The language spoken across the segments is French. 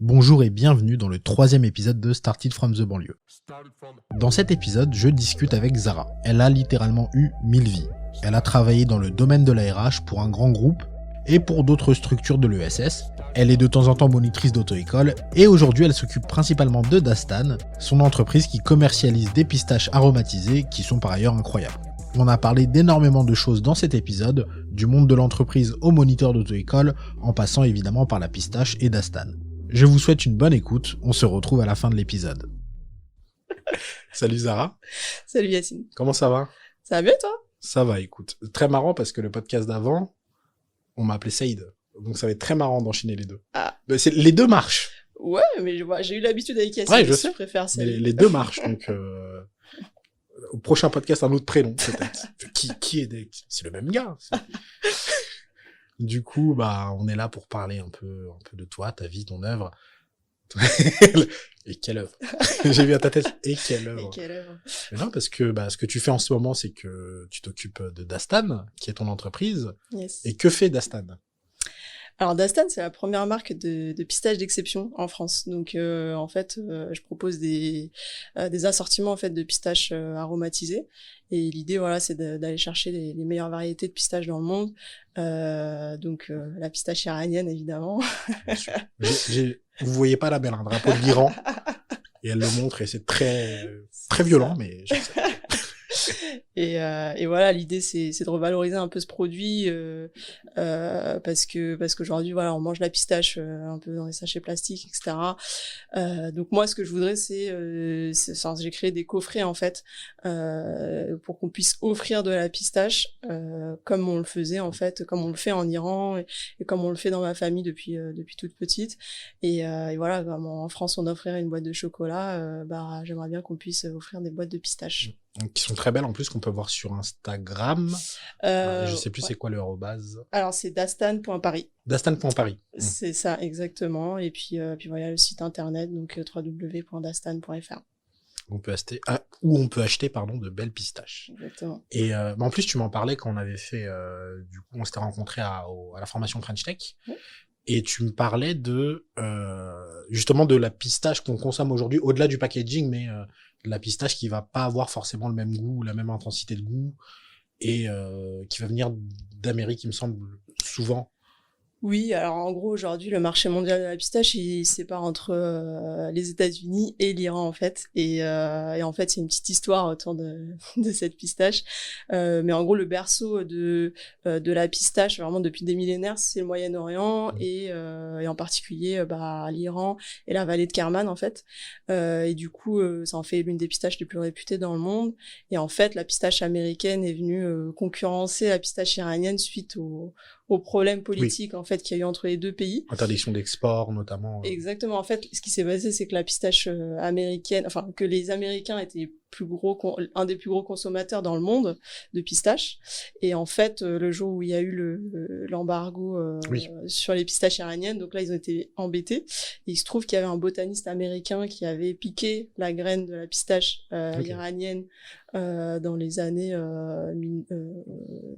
Bonjour et bienvenue dans le 3e épisode de Started from the banlieue. Dans cet épisode, je discute avec Zara. Elle a littéralement eu 1000 vies. Elle a travaillé dans le domaine de la RH pour un grand groupe et pour d'autres structures de l'ESS. Elle est de temps en temps monitrice d'auto-école et aujourd'hui elle s'occupe principalement de Dastan, son entreprise qui commercialise des pistaches aromatisées qui sont par ailleurs incroyables. On a parlé d'énormément de choses dans cet épisode, du monde de l'entreprise au moniteur d'auto-école, en passant évidemment par la pistache et Dastan. Je vous souhaite une bonne écoute, on se retrouve à la fin de l'épisode. Salut Zara. Salut Yacine. Comment ça va? Ça va bien toi? Ça va, écoute. Très marrant parce que le podcast d'avant, on m'a appelé Saïd. Donc ça va être très marrant d'enchaîner les deux. Ah. Mais les deux marchent. Ouais, mais j'ai eu l'habitude avec Yacine. Ouais, je sais. Je préfère ça. Mais les deux marchent, donc au prochain podcast, un autre prénom, peut-être. qui est c'est le même gars. Du coup, on est là pour parler un peu de toi, ta vie, ton œuvre. Et quelle œuvre. J'ai vu à ta tête. Et quelle œuvre. Mais non, parce que ce que tu fais en ce moment, c'est que tu t'occupes de Dastan, qui est ton entreprise. Yes. Et que fait Dastan? Alors Dastan, c'est la première marque de pistache d'exception en France. Donc en fait, je propose des assortiments en fait de pistaches aromatisées. Et l'idée, voilà, c'est d'aller chercher les meilleures variétés de pistaches dans le monde. Donc la pistache iranienne, évidemment. Vous voyez pas la belle, un drapeau de l'Iran. Et elle le montre et c'est très violent, mais je sais. Et voilà, l'idée c'est de revaloriser un peu ce produit parce qu'aujourd'hui voilà, on mange la pistache un peu dans les sachets plastiques, etc. Donc moi ce que je voudrais j'ai créé des coffrets en fait pour qu'on puisse offrir de la pistache comme on le faisait en fait, comme on le fait en Iran et comme on le fait dans ma famille depuis toute petite. Et voilà, comme en France on offrirait une boîte de chocolat, j'aimerais bien qu'on puisse offrir des boîtes de pistache. Qui sont très belles en plus, qu'on peut voir sur Instagram. Je sais plus c'est quoi le arrobase. Alors c'est dastan.paris. Dastan.paris. C'est ça, exactement. Et puis voilà le site internet, donc www.dastan.fr. On peut acheter, de belles pistaches. Exactement. Et en plus, tu m'en parlais quand on avait fait, du coup, on s'était rencontrés à la formation French Tech. Oui. Et tu me parlais de justement de la pistache qu'on consomme aujourd'hui, au-delà du packaging, mais la pistache qui va pas avoir forcément le même goût, la même intensité de goût, et qui va venir d'Amérique, il me semble, souvent. Oui, alors en gros aujourd'hui le marché mondial de la pistache il se sépare entre les États-Unis et l'Iran en fait, et en fait c'est une petite histoire autour de cette pistache, mais en gros le berceau de la pistache vraiment depuis des millénaires c'est le Moyen-Orient et en particulier l'Iran et la vallée de Kerman en fait, et du coup ça en fait l'une des pistaches les plus réputées dans le monde. Et en fait la pistache américaine est venue concurrencer la pistache iranienne suite aux problèmes politiques en fait qu'il y a eu entre les deux pays. Interdiction d'export notamment. Exactement. En fait, ce qui s'est passé, c'est que la pistache américaine, enfin que les Américains étaient un des plus gros consommateurs dans le monde de pistaches. Et en fait, le jour où il y a eu l'embargo sur les pistaches iraniennes, donc là ils ont été embêtés. Et il se trouve qu'il y avait un botaniste américain qui avait piqué la graine de la pistache iranienne dans les années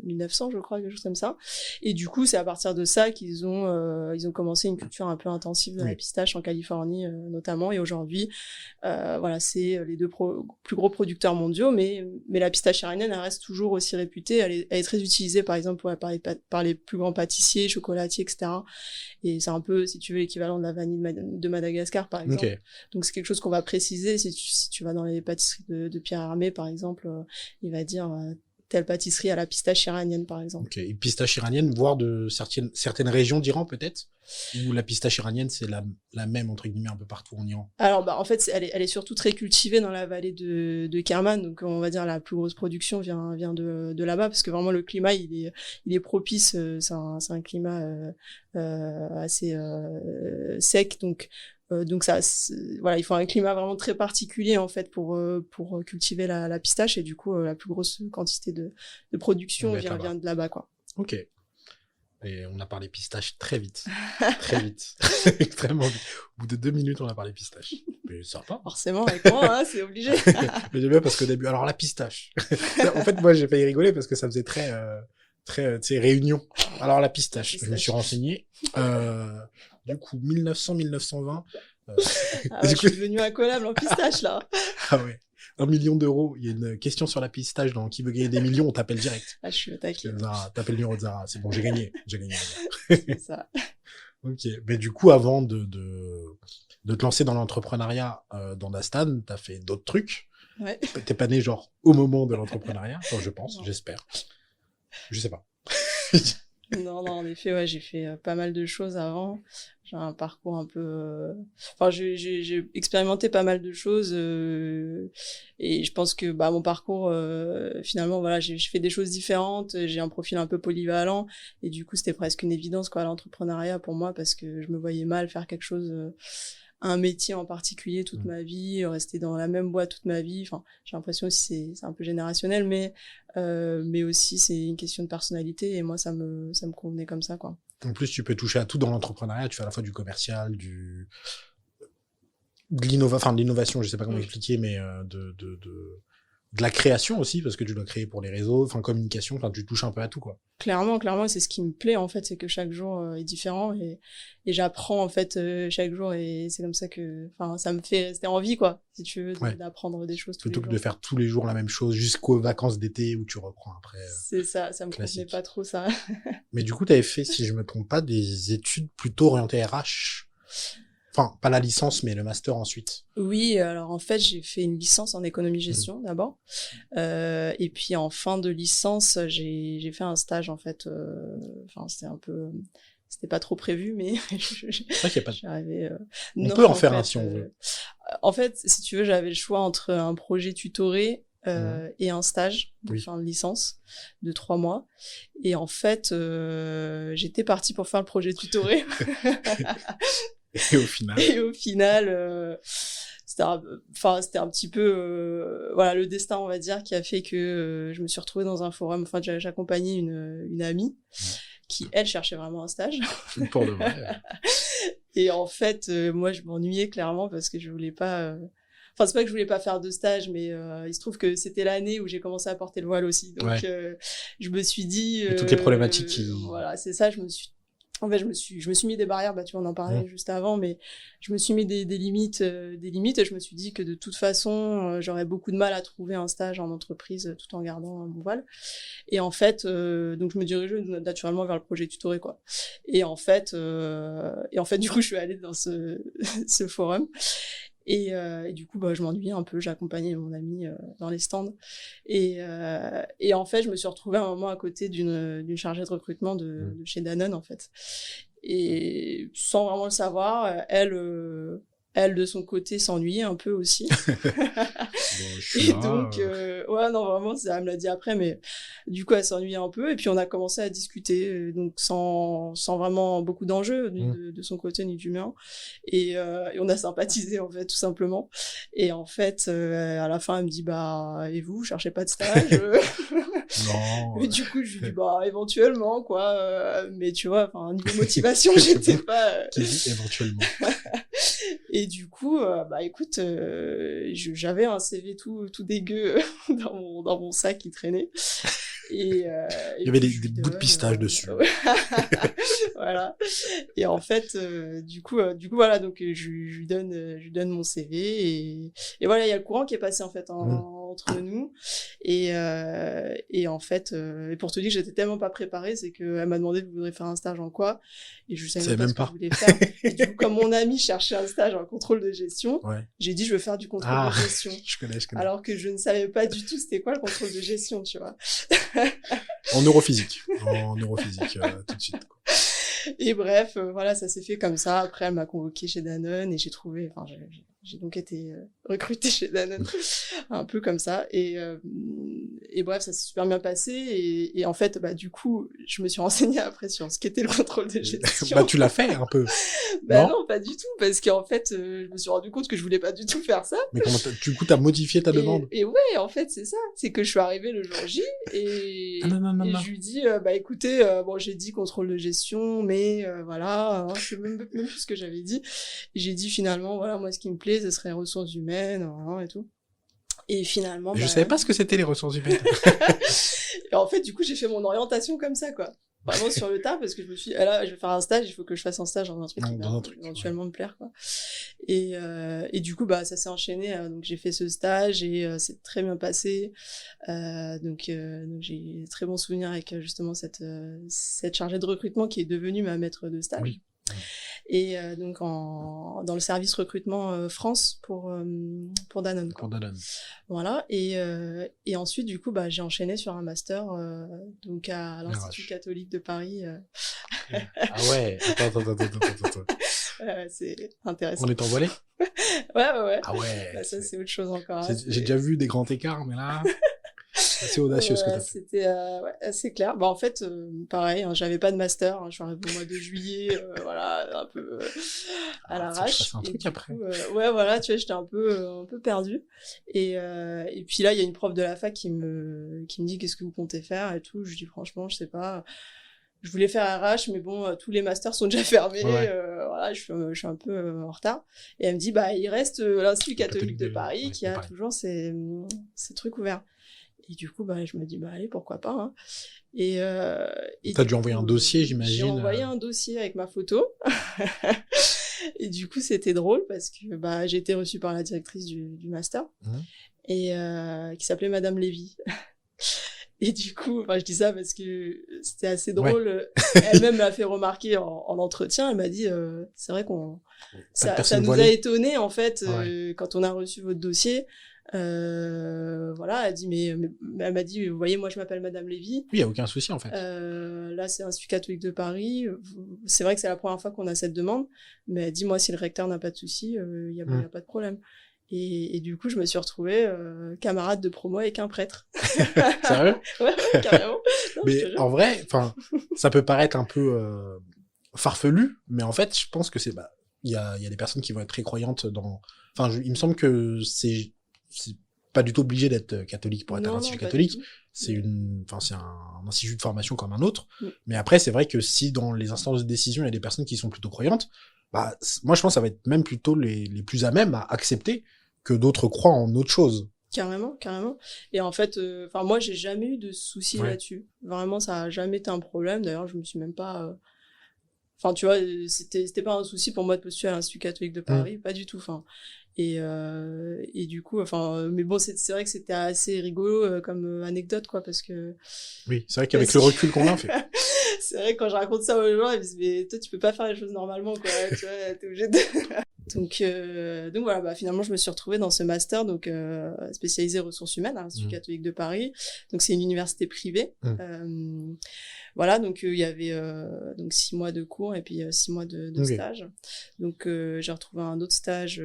1900, je crois, quelque chose comme ça. Et du coup, c'est à partir de ça qu'ils ont commencé une culture un peu intensive de la pistache en Californie notamment. Et aujourd'hui, voilà, c'est les deux plus gros producteurs mondiaux, mais la pistache iranienne, elle reste toujours aussi réputée. Elle est très utilisée, par exemple, par les plus grands pâtissiers, chocolatiers, etc. Et c'est un peu, si tu veux, l'équivalent de la vanille de Madagascar, par exemple. Okay. Donc c'est quelque chose qu'on va préciser. Si tu vas dans les pâtisseries de Pierre Hermé, par exemple, il va dire telle pâtisserie à la pistache iranienne, par exemple. Ok, une pistache iranienne, voire de certaines régions d'Iran, peut-être, où la pistache iranienne, c'est la même, entre guillemets, un peu partout en Iran. Alors, en fait, elle est surtout très cultivée dans la vallée de Kerman, donc on va dire la plus grosse production vient de là-bas, parce que vraiment le climat, il est propice, c'est un climat assez sec, donc ça, voilà, il faut un climat vraiment très particulier en fait pour cultiver la pistache, et du coup la plus grosse quantité de production vient de là-bas, quoi. Ok. Et on a parlé pistache très vite, extrêmement vite. Au bout de 2 minutes, on a parlé pistache. Mais ça va. Forcément, avec moi, c'est obligé. Mais j'aime bien parce qu'au début, alors la pistache. En fait, moi, j'ai failli rigoler parce que ça faisait très, tu sais, réunion. Alors la pistache, je me suis renseigné. Du coup, 1900-1920. Ah ouais, je suis devenu incollable en pistache, là. Ah ouais. 1 million d'euros. Il y a une question sur la pistache dans Qui veut gagner des millions, on t'appelle direct. Ah, je suis au taquet. Zara, t'appelles le numéro de Zara. C'est bon, j'ai gagné. C'est ça. Ok. Mais du coup, avant de te lancer dans l'entrepreneuriat dans Dastan, t'as fait d'autres trucs. Ouais. T'es pas né genre au moment de l'entrepreneuriat. Enfin, je pense, j'espère. Je sais pas. Non, en effet, ouais, j'ai fait pas mal de choses avant. J'ai un parcours un peu... Enfin, j'ai expérimenté pas mal de choses et je pense que mon parcours, finalement, voilà, j'ai fait des choses différentes, j'ai un profil un peu polyvalent et du coup, c'était presque une évidence, quoi, l'entrepreneuriat pour moi parce que je me voyais mal faire quelque chose... un métier en particulier toute ma vie, rester dans la même boîte toute ma vie. Enfin, j'ai l'impression aussi c'est un peu générationnel, mais aussi c'est une question de personnalité et moi ça me convenait comme ça, quoi. En plus, tu peux toucher à tout dans l'entrepreneuriat. Tu fais à la fois du commercial, de l'innovation, je sais pas comment expliquer, mais de la création aussi, parce que tu dois créer pour les réseaux, enfin communication, enfin tu touches un peu à tout, quoi. Clairement, c'est ce qui me plaît en fait, c'est que chaque jour est différent et j'apprends en fait chaque jour et c'est comme ça que, enfin, ça me fait rester en vie, quoi, si tu veux, d'apprendre des choses tous les jours. Plutôt que de faire tous les jours la même chose jusqu'aux vacances d'été où tu reprends après. C'est ça me convenait pas trop, ça. Mais du coup, t'avais fait, si je me trompe pas, des études plutôt orientées RH. Enfin, pas la licence, mais le master ensuite. Oui, alors en fait, j'ai fait une licence en économie-gestion d'abord. Et puis en fin de licence, j'ai fait un stage, en fait. Enfin, c'était pas trop prévu, mais c'est vrai qu'il y a pas de... j'arrivais... On peut en faire un si on veut. En fait, si tu veux, j'avais le choix entre un projet tutoré et un stage de fin de licence de 3 mois. Et en fait, j'étais partie pour faire le projet tutoré. Et au final, c'était un petit peu voilà, le destin, on va dire, qui a fait que je me suis retrouvée dans un forum. Enfin, j'accompagnais une amie qui, elle, cherchait vraiment un stage. Pour de vrai. Et en fait, moi, je m'ennuyais clairement parce que je voulais pas... Enfin, c'est pas que je voulais pas faire de stage, mais il se trouve que c'était l'année où j'ai commencé à porter le voile aussi. Donc, je me suis dit... Et toutes les problématiques qui... Voilà, c'est ça, en fait, je me suis mis des barrières, tu vois, on en parlait juste avant, mais je me suis mis des limites, et je me suis dit que de toute façon, j'aurais beaucoup de mal à trouver un stage en entreprise tout en gardant mon voile. Et en fait, donc je me dirigeais naturellement vers le projet tutoré, quoi. Et en fait, du coup, je suis allée dans ce forum. Et du coup, je m'ennuyais un peu, j'accompagnais mon ami dans les stands. Et en fait, je me suis retrouvée à un moment à côté d'une chargée de recrutement de chez Danone, en fait. Et sans vraiment le savoir, elle, de son côté, s'ennuyait un peu aussi. Et donc, ouais, non, vraiment, elle me l'a dit après, mais du coup, elle s'ennuyait un peu. Et puis, on a commencé à discuter, donc sans vraiment beaucoup d'enjeux, ni de son côté, ni du mien. Et on a sympathisé, en fait, tout simplement. Et en fait, à la fin, elle me dit, et vous cherchez pas de stage? Non. Et du coup, je lui dis, éventuellement, quoi. Mais tu vois, niveau motivation, j'étais pas... Qui dit éventuellement. Et du coup, écoute, j'avais un CV tout dégueu dans mon sac qui traînait. Et il y avait des bouts de pistache dessus. Voilà. Et en fait, du coup, voilà, donc je lui donne mon CV et voilà, il y a le courant qui est passé en fait entre nous. Et en fait, et pour te dire que j'étais tellement pas préparée, c'est qu'elle m'a demandé vous voudrez faire un stage en quoi, et je savais même pas ce que je voulais faire. Et du coup, comme mon ami cherchait un stage en contrôle de gestion, j'ai dit je veux faire du contrôle de gestion. Je connais. Alors que je ne savais pas du tout c'était quoi le contrôle de gestion, tu vois. En neurophysique, tout de suite, quoi. Et bref, voilà, ça s'est fait comme ça. Après, elle m'a convoquée chez Danone et j'ai donc été recrutée chez Danone, un peu comme ça. Et bref, ça s'est super bien passé. Et en fait, du coup, je me suis renseignée après sur ce qu'était le contrôle de gestion. Tu l'as fait un peu. Non, pas du tout, parce qu'en fait, je me suis rendu compte que je voulais pas du tout faire ça. Mais comment du coup, t'as modifié ta demande? Et ouais, en fait, c'est ça. C'est que je suis arrivée le jour J et je lui dis, écoutez, j'ai dit contrôle de gestion, mais voilà, je sais même plus ce que j'avais dit. Et j'ai dit finalement, voilà, moi, ce qui me plaît, ce serait ressources humaines, et tout. Et finalement, je savais pas ce que c'était les ressources humaines. Et en fait, du coup, j'ai fait mon orientation comme ça, quoi. vraiment sur le tas, parce que je me suis dit, ah là, je vais faire un stage, il faut que je fasse un stage dans un truc qui va éventuellement me plaire, quoi. Et du coup, bah, ça s'est enchaîné, donc j'ai fait ce stage et c'est très bien passé. Donc j'ai très bons souvenirs avec justement cette chargée de recrutement qui est devenue ma maître de stage. Oui. Et donc dans le service recrutement France pour Danone, quoi. Pour Danone. Voilà. Et ensuite, du coup, bah, j'ai enchaîné sur un master donc à l'Institut catholique de Paris. Ah ouais, attends. C'est intéressant. On est en volée? Ouais. Ah ouais. Bah, ça, c'est autre chose encore. J'ai déjà vu des grands écarts, mais là, c'est audacieux ce que t'as fait. C'était assez clair. Bah, en fait, pareil, hein, j'avais pas de master. Hein, je suis arrivée au mois de juillet, voilà, un peu à l'arrache. C'est un truc après. Coup, ouais, voilà, tu vois, j'étais un peu perdue. Et puis là, il y a une prof de la fac qui me dit qu'est-ce que vous comptez faire et tout. Je dis franchement, je sais pas. Je voulais faire RH, mais bon, tous les masters sont déjà fermés. Ouais. Voilà, je suis un peu en retard. Et elle me dit, bah, il reste l'Institut catholique de Paris qui a toujours ces trucs ouverts. Et du coup, bah, je me dis, bah, allez, pourquoi pas, hein. Et t'as dû envoyer un dossier, j'imagine. J'ai envoyé un dossier avec ma photo. Et du coup, c'était drôle parce que, bah, j'ai été reçue par la directrice du master. Et qui s'appelait Madame Lévy. Et du coup, enfin, je dis ça parce que c'était assez drôle. Ouais. Elle-même m'a fait remarquer en entretien. Elle m'a dit, c'est vrai ça nous a étonné en fait quand on a reçu votre dossier. Voilà, elle dit mais elle m'a dit, vous voyez, moi je m'appelle Madame Lévy. Oui, il y a aucun souci en fait. Là, c'est l'Institut catholique de Paris. C'est vrai que c'est la première fois qu'on a cette demande, mais elle dit, moi, si le recteur n'a pas de souci, il y a pas de problème. Et du coup, je me suis retrouvée camarade de promo avec un prêtre. Sérieux? Ouais, carrément. Non, mais en vrai, enfin, ça peut paraître un peu farfelu, mais en fait, je pense que c'est il y a des personnes qui vont être très croyantes dans. Enfin, il me semble que c'est pas du tout obligé d'être catholique pour être un institut catholique. C'est c'est un institut de formation comme un autre. Mais après, c'est vrai que si dans les instances de décision, il y a des personnes qui sont plutôt croyantes, bah, moi, je pense que ça va être même plutôt les plus à même à accepter que d'autres croient en autre chose. Carrément. Et en fait, moi, j'ai jamais eu de soucis là-dessus. Vraiment, ça a jamais été un problème. D'ailleurs, je me suis même pas... Enfin, tu vois, c'était pas un souci pour moi de postuler à l'Institut catholique de Paris, pas du tout. Enfin, et du coup, mais bon, c'est vrai que c'était assez rigolo comme anecdote, quoi, parce que... Oui, c'est vrai qu'avec le recul qu'on a fait. C'est vrai que quand je raconte ça aux gens, ils me disent, mais toi, tu peux pas faire les choses normalement, quoi. Tu vois, t'es obligé de... Donc voilà, bah, finalement, je me suis retrouvée dans ce master, donc spécialisé ressources humaines à l'Institut catholique de Paris. Donc c'est une université privée. Voilà, donc il y avait donc 6 mois de cours et puis 6 mois de stage. Donc j'ai retrouvé un autre stage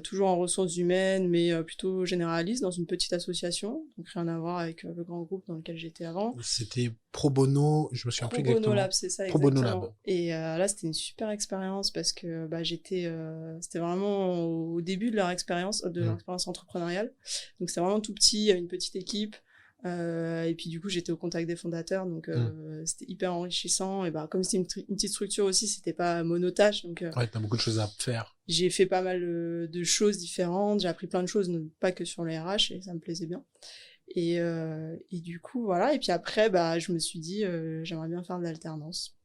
toujours en ressources humaines, mais plutôt généraliste dans une petite association. Donc rien à voir avec le grand groupe dans lequel j'étais avant. C'était Pro Bono, je me souviens plus exactement. Pro Bono Lab, c'est ça, Pro exactement. Bono Lab. Et là, c'était une super expérience parce que c'était vraiment au début de leur expérience, leur expérience entrepreneuriale. Donc c'était vraiment tout petit, il y avait une petite équipe. Et puis du coup, j'étais au contact des fondateurs, donc c'était hyper enrichissant. Et bah, comme c'était une petite structure aussi, c'était pas monotâche. Donc t'as beaucoup de choses à faire. J'ai fait pas mal de choses différentes. J'ai appris plein de choses, pas que sur les RH, et ça me plaisait bien. Et du coup, voilà. Et puis après, bah, je me suis dit, j'aimerais bien faire de l'alternance.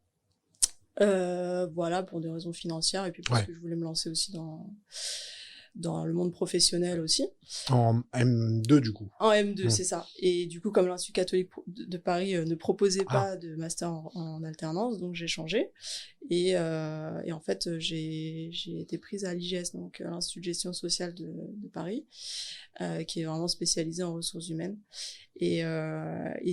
Voilà, pour des raisons financières et puis parce que je voulais me lancer aussi dans le monde professionnel aussi. En M2 du coup. En M2, c'est ça. Et du coup, comme l'Institut catholique de Paris ne proposait pas de master en alternance, donc j'ai changé. Et en fait, j'ai été prise à l'IGS, donc l'Institut de gestion sociale de Paris, qui est vraiment spécialisé en ressources humaines. Et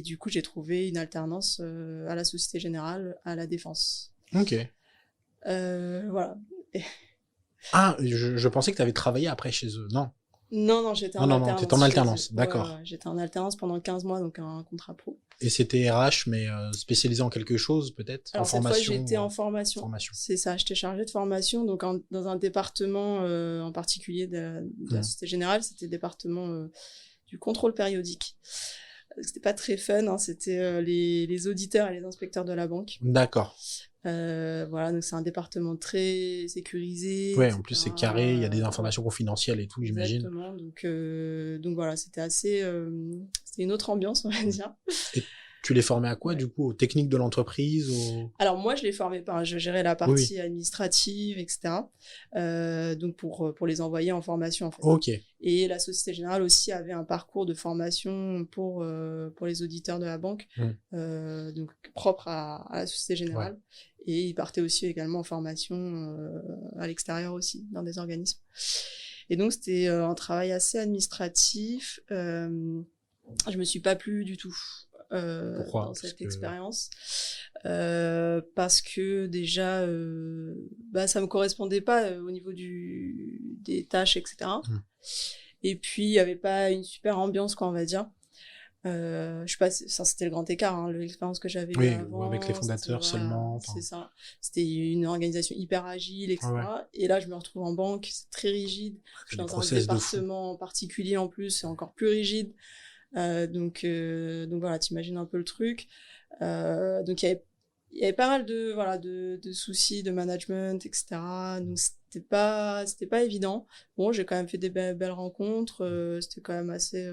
du coup, j'ai trouvé une alternance à la Société Générale à la Défense. Ok. Voilà. Ah, je pensais que tu avais travaillé après chez eux. Non. Non, j'étais en alternance. Non, t'étais en alternance, d'accord. Ouais, j'étais en alternance pendant 15 mois, donc un contrat pro. Et c'était RH, mais spécialisé en quelque chose, peut-être? Alors, en formation? Cette fois, j'étais en formation. C'est ça, j'étais chargée de formation, donc dans un département en particulier de la Société Générale, c'était le département du contrôle périodique. C'était pas très fun, hein, c'était les auditeurs et les inspecteurs de la banque. D'accord. Voilà, donc c'est un département très sécurisé. Ouais, en plus c'est carré, il y a des informations confidentielles et tout, j'imagine. Exactement, donc voilà, c'était assez... c'était une autre ambiance, on va dire. Tu les formais à quoi, du coup? Aux techniques de l'entreprise, Alors, moi, je les formais pas. Je gérais la partie administrative, etc. Donc, pour les envoyer en formation, en fait. Ok. Et la Société Générale aussi avait un parcours de formation pour les auditeurs de la banque, donc propre à la Société Générale. Ouais. Et ils partaient aussi également en formation à l'extérieur aussi, dans des organismes. Et donc, c'était un travail assez administratif. Je me suis pas plu du tout dans cette expérience. Parce que déjà, ça me correspondait pas au niveau des tâches, etc. Et puis, il y avait pas une super ambiance, quoi, on va dire. Je sais pas, ça c'était le grand écart, l'expérience que j'avais eue avant. Avec les fondateurs seulement. C'est ça. C'était une organisation hyper agile, etc. Et là, je me retrouve en banque, c'est très rigide. Je suis dans un département particulier en plus, c'est encore plus rigide. Donc voilà, t'imagines un peu le truc. Donc il y avait pas mal de soucis de management, etc. Donc c'était pas évident. Bon, j'ai quand même fait des belles rencontres. C'était quand même assez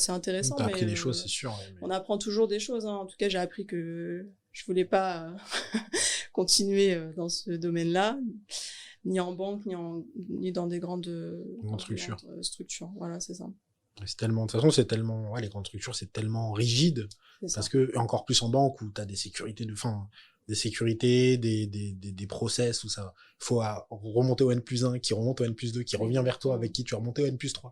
intéressant. T'as appris des choses, c'est sûr. Mais... On apprend toujours des choses. En tout cas, j'ai appris que je voulais pas continuer dans ce domaine-là, ni en banque, ni dans des grandes structures. Voilà, c'est ça. C'est tellement, de toute façon, les grandes structures, c'est tellement rigide. Parce que, encore plus en banque où t'as des sécurités des process où ça, faut remonter au N+1, qui remonte au N+2, qui revient vers toi, avec qui tu as remonté au N+3.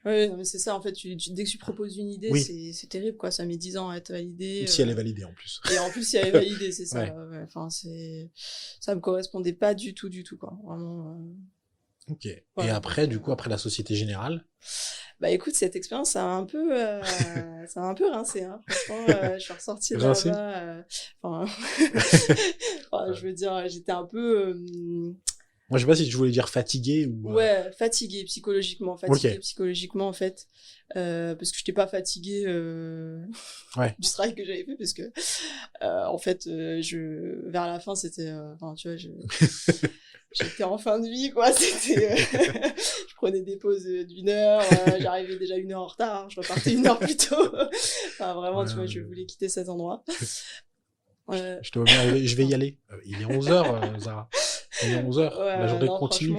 Oui, mais c'est ça, en fait, dès que tu proposes une idée, c'est terrible, quoi. Ça met 10 ans à être validé. Si elle est validée, en plus. Et en plus, si elle est validée, c'est ça. Ouais. Enfin, ça me correspondait pas du tout, quoi. Vraiment. Ok. Et après, après la Société Générale? Bah écoute, cette expérience, ça a un peu rincé, hein. Franchement, je suis ressortie de là-bas. Je veux dire, j'étais un peu... Moi, je sais pas si tu voulais dire fatigué ou... Ouais, fatigué psychologiquement, psychologiquement, en fait. Parce que je n'étais pas fatiguée du travail que j'avais fait, parce que, en fait, vers la fin, c'était... tu vois, j'étais en fin de vie, quoi. C'était, je prenais des pauses d'1 heure, j'arrivais déjà 1 heure en retard, je repartais 1 heure plus tôt. Enfin, vraiment, tu vois, je voulais quitter cet endroit. Je te vois bien arriver, je vais y aller. Il est 11h, Zara. Il est 11h, la journée continue.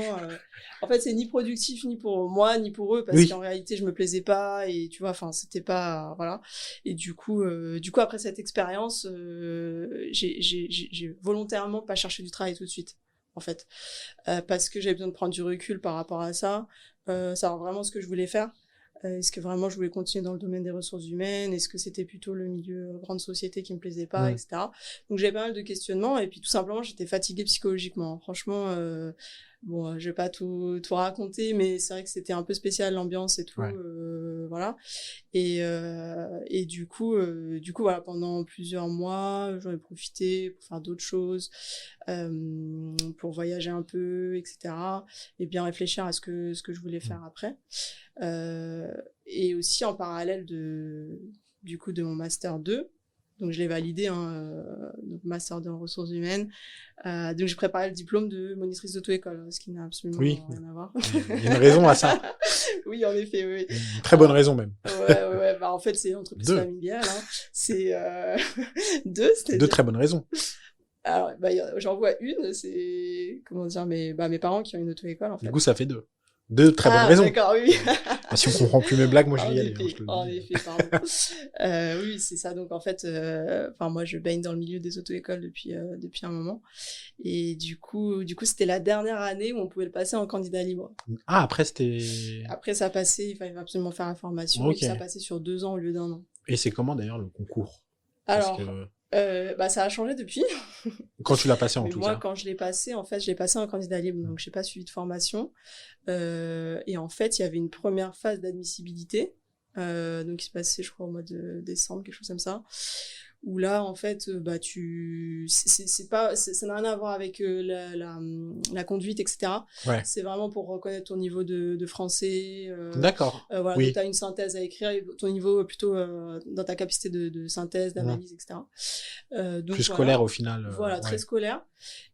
En fait, c'est ni productif, ni pour moi, ni pour eux, parce qu'en réalité, je me plaisais pas, et tu vois, enfin, c'était pas, voilà. Et du coup, après cette expérience, j'ai volontairement pas cherché du travail tout de suite, en fait, parce que j'avais besoin de prendre du recul par rapport à ça, savoir vraiment ce que je voulais faire. Est-ce que vraiment je voulais continuer dans le domaine des ressources humaines? Est-ce que c'était plutôt le milieu grande société qui me plaisait pas, etc. Donc j'avais pas mal de questionnements, et puis tout simplement j'étais fatiguée psychologiquement. Franchement, bon, je vais pas tout raconter, mais c'est vrai que c'était un peu spécial, l'ambiance et tout, voilà. Et du coup, voilà, pendant plusieurs mois, j'en ai profité pour faire d'autres choses, pour voyager un peu, etc. Et bien réfléchir à ce que je voulais faire après. Et aussi en parallèle de mon master 2, donc je l'ai validé, donc master 2 en ressources humaines, donc j'ai préparé le diplôme de monitrice d'auto-école, ce qui n'a absolument rien à voir. Il y a une raison à ça. Oui, en effet, oui. Une très bonne raison même. Ouais, en fait c'est une entreprise familiale, c'est 2 très bonnes raisons. Alors j'en vois une, c'est comment dire, mes parents qui ont une auto-école, en fait. Du coup ça fait 2 très bonnes raisons. D'accord, oui. Si on comprend plus mes blagues, moi je vais y aller. En effet, pardon. Oui, c'est ça. Donc en fait, moi je baigne dans le milieu des auto-écoles depuis un moment. Et du coup, c'était la dernière année où on pouvait le passer en candidat libre. Ah, après ça passait, il fallait absolument faire la formation. Okay. Et ça passait sur 2 ans au lieu d'1 an. Et c'est comment d'ailleurs le concours? Alors, ça a changé depuis. Quand tu l'as passé en tout cas. Moi, quand je l'ai passé, en fait, je l'ai passé en candidat libre, donc j'ai pas suivi de formation. Et en fait, il y avait une première phase d'admissibilité, donc qui se passait, je crois, au mois de décembre, quelque chose comme ça. Où là, en fait, c'est pas, ça n'a rien à voir avec la conduite, etc. Ouais. C'est vraiment pour reconnaître ton niveau de français. D'accord. Voilà, oui. Tu as une synthèse à écrire, ton niveau plutôt dans ta capacité de synthèse, d'analyse, etc. Donc, plus scolaire au final. Voilà, très scolaire.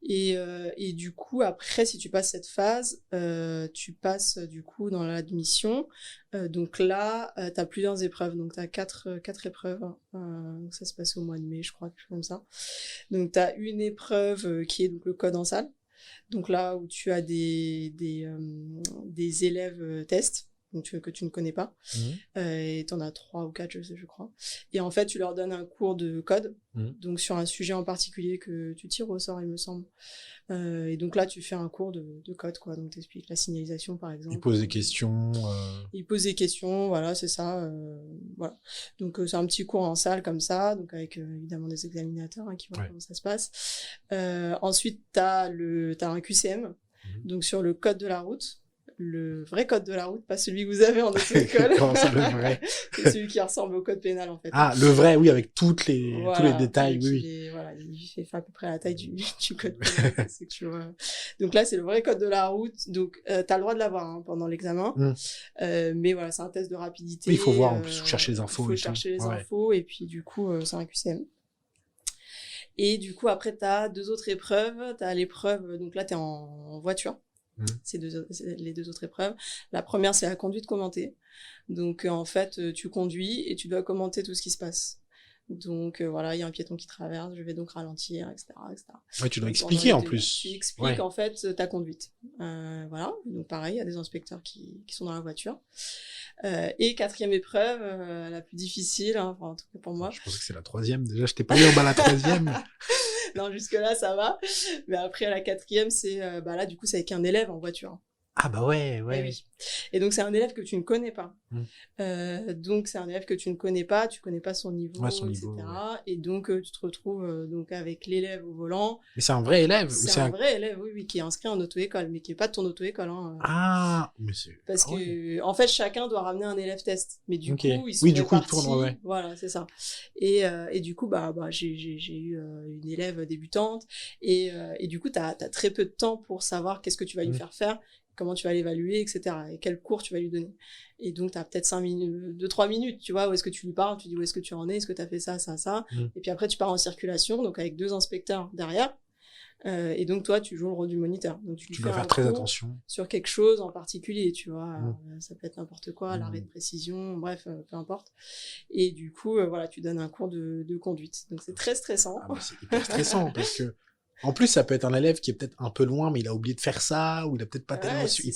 Et du coup, après, si tu passes cette phase, tu passes du coup dans l'admission. Donc là, tu as plusieurs épreuves. Donc tu as quatre épreuves. Donc ça se passe au mois de mai, je crois, quelque chose comme ça. Donc tu as une épreuve qui est donc le code en salle. Donc là où tu as des élèves tests. Donc que tu ne connais pas. Et tu en as 3 ou 4, je crois. Et en fait, tu leur donnes un cours de code, donc sur un sujet en particulier que tu tires au sort, il me semble. Et donc là, tu fais un cours de code, quoi. Donc tu expliques la signalisation, par exemple. Ils posent des questions. Ils posent des questions, voilà, c'est ça. Voilà. Donc c'est un petit cours en salle comme ça, donc avec évidemment des examinateurs qui voient comment ça se passe. Ensuite, tu as un QCM, donc sur le code de la route. Le vrai code de la route, pas celui que vous avez en auto-école. Comment ça, le vrai? C'est celui qui ressemble au code pénal, en fait. Ah, le vrai, oui, avec tous les détails, oui. Il fait à peu près la taille du code pénal. C'est toujours, Donc là, c'est le vrai code de la route. Donc, t'as le droit de l'avoir pendant l'examen. Mais voilà, c'est un test de rapidité. Oui, il faut voir, en plus, chercher les infos. Il faut chercher les infos, et puis du coup, c'est un QCM. Et du coup, après, t'as 2 autres épreuves. T'as l'épreuve, donc là, t'es en voiture. C'est les 2 autres épreuves. La première, c'est la conduite commentée. Donc, en fait, tu conduis et tu dois commenter tout ce qui se passe. Donc, voilà, il y a un piéton qui traverse, je vais donc ralentir, etc. Ouais, tu dois expliquer en plus. Tu expliques en fait ta conduite. Voilà, donc pareil, il y a des inspecteurs qui sont dans la voiture. Et 4e épreuve, la plus difficile, en tout cas pour moi. Je pensais que c'est la 3e, déjà, je t'ai pas eu en bas la 3e. Non, jusque-là, ça va. Mais après, la 4e, c'est, là, du coup, c'est avec un élève en voiture. Ah bah ouais. Et oui. Et donc, c'est un élève que tu ne connais pas. Donc, c'est un élève que tu ne connais pas, tu connais pas son niveau, etc. Et donc, tu te retrouves donc avec l'élève au volant. Mais c'est un vrai élève? C'est un vrai élève, oui, qui est inscrit en auto-école, mais qui est pas de ton auto-école. Ah, mais c'est... Parce que, en fait, chacun doit ramener un élève test. Mais du coup, ils sont ils répartis. tournent, Voilà, c'est ça. Et du coup, j'ai eu une élève débutante. Et du coup, t'as très peu de temps pour savoir qu'est-ce que tu vas lui faire, comment tu vas l'évaluer, etc. Et quel cours tu vas lui donner. Et donc, tu as peut-être 2-3 minutes, tu vois, où est-ce que tu lui parles, tu dis où est-ce que tu en es, est-ce que tu as fait ça. Et puis après, tu pars en circulation, donc avec 2 inspecteurs derrière. Et donc, toi, tu joues le rôle du moniteur. Donc, tu dois faire très attention sur quelque chose en particulier, tu vois. Ça peut être n'importe quoi, l'arrêt de précision, bref, peu importe. Et du coup, voilà, tu donnes un cours de conduite. Donc, c'est très stressant. Ah, c'est hyper stressant parce que en plus, ça peut être un élève qui est peut-être un peu loin, mais il a oublié de faire ça, ou il a peut-être pas tellement su.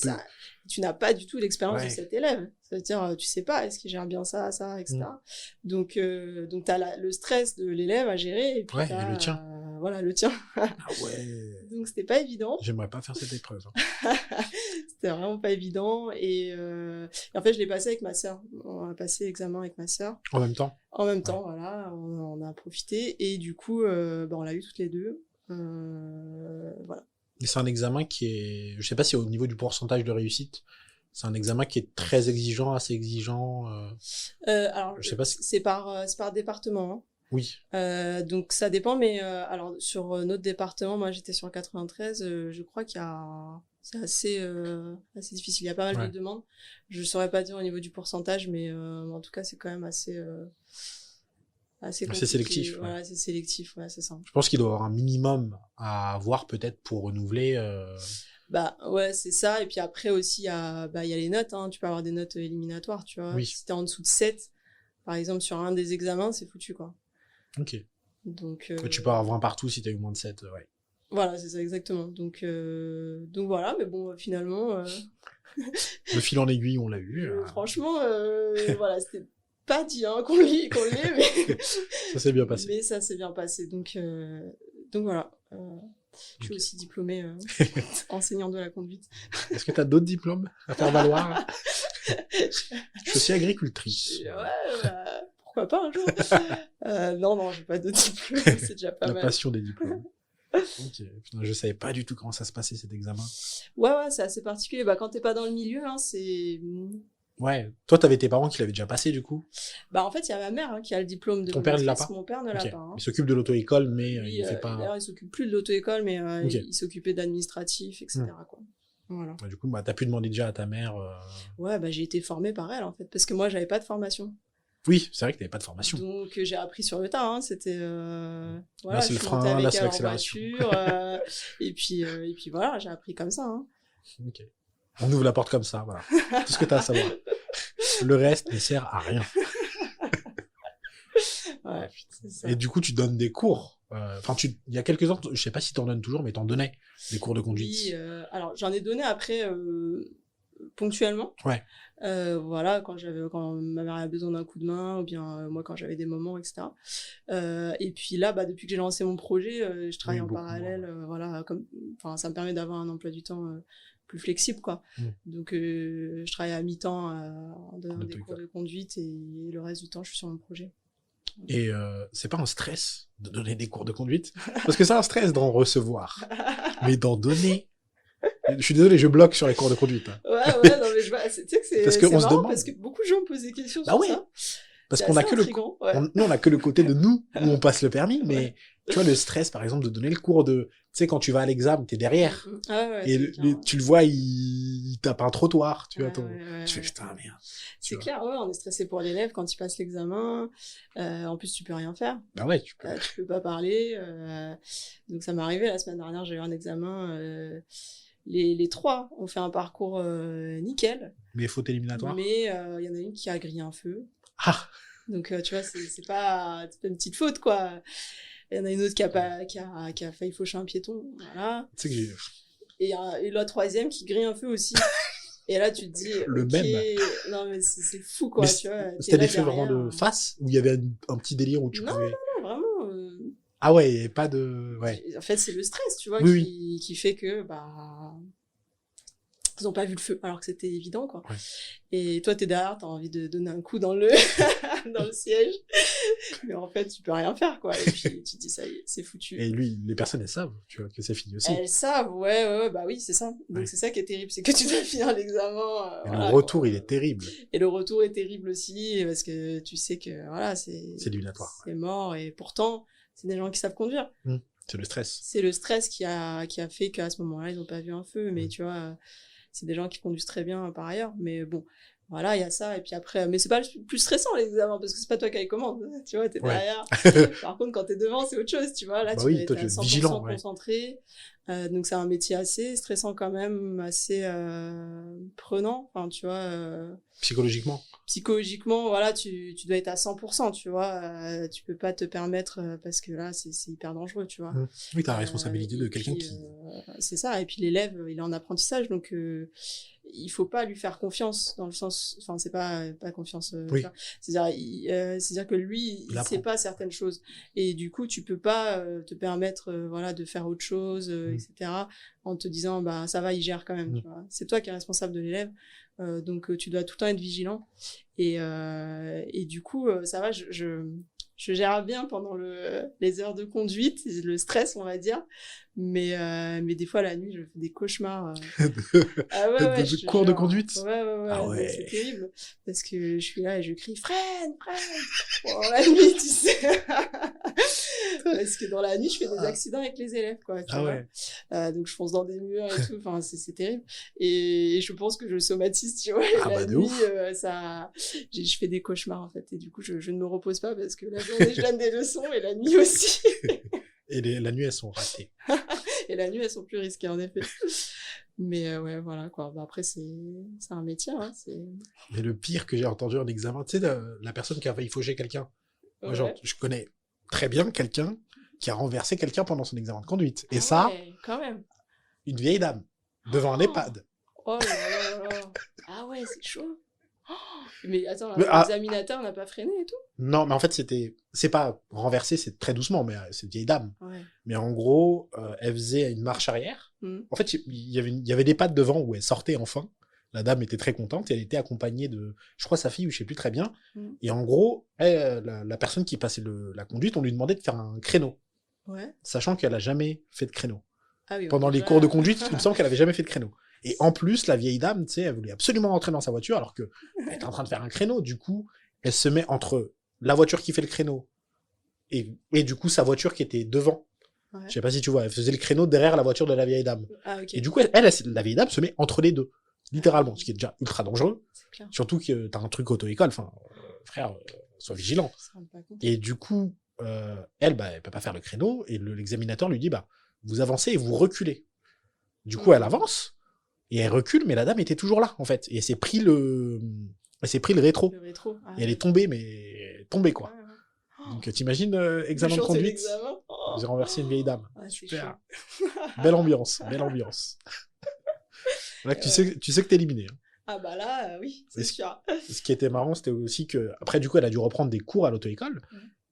Tu n'as pas du tout l'expérience de cet élève. C'est-à-dire, tu sais pas, est-ce qu'il gère bien ça, etc. Donc tu as le stress de l'élève à gérer, et puis et le tien. Voilà, le tien. Ah ouais. Donc, c'était pas évident. J'aimerais pas faire cette épreuve. C'était vraiment pas évident. Et en fait, je l'ai passé avec ma sœur. On a passé l'examen avec ma sœur. En même temps? En même temps, voilà. On a profité. Et du coup, on l'a eu toutes les 2. Voilà. Et c'est un examen qui est, je sais pas si au niveau du pourcentage de réussite, c'est un examen qui est très exigeant, assez exigeant. Alors, je sais pas si... c'est par département. Hein. Oui. Donc ça dépend, mais alors sur notre département, moi j'étais sur 93, je crois c'est assez difficile. Il y a pas mal de demandes. Je saurais pas dire au niveau du pourcentage, mais en tout cas c'est quand même assez sélectif. Voilà, c'est sélectif, c'est ça. Je pense qu'il doit y avoir un minimum à avoir peut-être pour renouveler. Bah ouais, c'est ça. Et puis après aussi, il y a les notes. Hein. Tu peux avoir des notes éliminatoires, tu vois. Oui. Si t'es en dessous de 7, par exemple, sur un des examens, c'est foutu, quoi. Ok. Donc, tu peux avoir 20 partout si t'as eu moins de 7, ouais. Voilà, c'est ça, exactement. Donc voilà, mais bon, finalement... Le fil en aiguille, on l'a eu. Franchement, voilà, c'était pas dit qu'on l'ait, mais... Ça s'est bien passé. Mais ça s'est bien passé, donc voilà. Je suis aussi diplômée enseignante de la conduite. Est-ce que tu as d'autres diplômes à faire valoir? Je suis aussi agricultrice. Ouais, pourquoi pas un jour. Non, j'ai pas d'autres diplômes, c'est déjà pas mal. La passion des diplômes. Ok. Putain, je savais pas du tout comment ça se passait cet examen. Ouais, c'est assez particulier. Quand t'es pas dans le milieu, c'est... Ouais. Toi, t'avais tes parents qui l'avaient déjà passé, du coup? En fait, il y a ma mère qui a le diplôme de... Ton père ne l'a pas? Mon père ne l'a pas. Hein. Il s'occupe de l'auto-école, mais il fait pas... D'ailleurs, il s'occupe plus de l'auto-école, mais il s'occupait d'administratif, etc. Quoi. Voilà. Du coup, t'as pu demander déjà à ta mère... Ouais, j'ai été formée par elle, en fait, parce que moi, j'avais pas de formation. Oui, c'est vrai que t'avais pas de formation. Donc, j'ai appris sur le tas, hein. C'était, voilà, Là, c'est le frein, là, c'est l'accélération. Et puis voilà, j'ai appris comme ça, hein. Ok. On ouvre la porte comme ça, voilà. Tout ce que t'as à savoir. Le reste ne sert à rien. Ouais, c'est ça. Et du coup, tu donnes des cours. Enfin, il y a quelques ans, je sais pas si t'en donnes toujours, mais t'en donnais des cours de conduite. Oui, alors j'en ai donné après ponctuellement. Ouais. Voilà, quand ma mère avait besoin d'un coup de main, ou bien moi quand j'avais des moments, etc. Et puis là, depuis que j'ai lancé mon projet, je travaille en parallèle. Voilà, enfin, ça me permet d'avoir un emploi du temps plus flexible, quoi. Donc, je travaille à mi-temps en donnant des cours de conduite, et le reste du temps, je suis sur mon projet. Et c'est pas un stress de donner des cours de conduite, parce que c'est un stress d'en recevoir, mais d'en donner. Je suis désolé, je bloque sur les cours de conduite. Hein. Ouais, non mais tu sais que c'est marrant, demande... parce que beaucoup de gens me posent des questions sur ça. Parce qu'on a que nous, on a que le côté de nous où on passe le permis, mais tu vois le stress, par exemple, de donner le cours de, tu sais, quand tu vas à l'examen, t'es derrière, et tu le vois, il tape un trottoir, tu vois, tu fais putain merde. C'est clair, on est stressé pour l'élève quand il passe l'examen. En plus, tu peux rien faire. Bah ouais, tu peux pas parler. Donc ça m'est arrivé la semaine dernière, j'ai eu un examen. Les trois ont fait un parcours nickel. Mais faute éliminatoire. Mais il y en a une qui a grillé un feu. Ah. Donc tu vois, c'est pas une petite faute, quoi. Il y en a une autre qui a failli faucher un piéton, voilà. Tu sais que j'ai... Et la troisième qui grille un feu aussi. Et là, tu te dis... Le même. Non, mais c'est fou, quoi, tu vois. C'était des faits vraiment de face, où il y avait un petit délire où tu pouvais... Non, vraiment... Ah ouais, pas de... Ouais. En fait, c'est le stress, tu vois, qui fait que, ils ont pas vu le feu, alors que c'était évident, quoi. Ouais. Et toi, t'es derrière, t'as envie de donner un coup dans le dans le siège, mais en fait, tu peux rien faire, quoi. Et puis tu te dis, ça y est, c'est foutu. Et lui, les personnes, elles savent, tu vois, que c'est fini aussi. Elles savent, ouais, bah oui, c'est ça. Donc c'est ça qui est terrible, c'est que tu dois finir l'examen. Et le retour, il est terrible. Et le retour est terrible aussi, parce que tu sais que, voilà, c'est éliminatoire. C'est mort, et pourtant, c'est des gens qui savent conduire. C'est le stress. C'est le stress qui a fait qu'à ce moment-là, ils n'ont pas vu un feu, mais tu vois... C'est des gens qui conduisent très bien par ailleurs, mais bon, voilà, il y a ça. Et puis après, mais c'est pas le plus stressant, les examens, parce que c'est pas toi qui as les commandes, tu vois, t'es derrière. Par contre, quand t'es devant, c'est autre chose, tu vois. Là, tu es 100% vigilant, concentré. Donc c'est un métier assez stressant quand même, assez prenant, enfin, tu vois. Psychologiquement, voilà, tu dois être à 100%, tu vois. Tu peux pas te permettre, parce que là, c'est hyper dangereux, tu vois. Oui, t'as la responsabilité de quelqu'un qui... c'est ça, et puis l'élève, il est en apprentissage, donc il faut pas lui faire confiance, dans le sens... Enfin, c'est pas confiance... c'est-à-dire que lui, il sait pas certaines choses. Et du coup, tu peux pas te permettre voilà, de faire autre chose, etc., en te disant, ça va, il gère quand même. Tu vois. C'est toi qui es responsable de l'élève. Donc tu dois tout le temps être vigilant, et du coup ça va, je gère bien pendant les heures de conduite, le stress, on va dire, mais des fois la nuit je fais des cauchemars. De cours de conduite. Ouais. C'est terrible, parce que je suis là et je crie freine pendant la nuit, tu sais. Parce que dans la nuit je fais des accidents avec les élèves, quoi, tu vois. Donc je fonce dans des murs et tout, enfin c'est terrible, et je pense que je somatise, tu vois. La nuit je fais des cauchemars en fait, et du coup je ne me repose pas, parce que la journée je donne des leçons, et la nuit aussi. Et la nuit elles sont ratées. Et la nuit elles sont plus risquées, en effet. Mais ouais, voilà, quoi. Après c'est un métier, hein, Mais le pire que j'ai entendu en examen, tu sais, la personne qui a failli faucher quelqu'un. Moi, genre, je connais très bien quelqu'un qui a renversé quelqu'un pendant son examen de conduite. Et ça, quand même. Une vieille dame, devant un EHPAD. Oh là là. Ah ouais, c'est chaud. Mais attends, l'examinateur n'a pas freiné et tout? Non, mais en fait, c'est pas renversé, c'est très doucement, mais c'est une vieille dame. Ouais. Mais en gros, elle faisait une marche arrière. En fait, il y avait des pattes devant où elle sortait enfin. La dame était très contente, et elle était accompagnée de, je crois, sa fille, ou je sais plus très bien. Et en gros, la personne qui passait la conduite, on lui demandait de faire un créneau. Ouais. Sachant qu'elle a jamais fait de créneau. Ah oui, pendant les cours de conduite, il me semble qu'elle avait jamais fait de créneau. Et en plus, la vieille dame, tu sais, elle voulait absolument rentrer dans sa voiture, alors que elle était en train de faire un créneau. Du coup, elle se met entre la voiture qui fait le créneau et du coup, sa voiture qui était devant. Ouais. Je sais pas si tu vois, elle faisait le créneau derrière la voiture de la vieille dame. Ah, okay. Et du coup, la vieille dame se met entre les deux. Littéralement, ce qui est déjà ultra dangereux. Surtout que t'as un truc auto-école, enfin, frère, sois vigilant. Ils se rendent pas compte. Et du coup, elle peut pas faire le créneau, et l'examinateur lui dit, vous avancez et vous reculez. Du coup, elle avance, et elle recule, mais la dame était toujours là, en fait. Et elle s'est pris le rétro. Le rétro. Ah, et elle est tombée, mais tombée, quoi. Donc, t'imagines, examen de conduite. J'ai renversé une vieille dame. Ah, super. Belle ambiance. Là, tu sais que t'es éliminé. Hein. Ah bah là, oui, c'est sûr. Ce qui était marrant, c'était aussi que, après, du coup, elle a dû reprendre des cours à l'auto-école.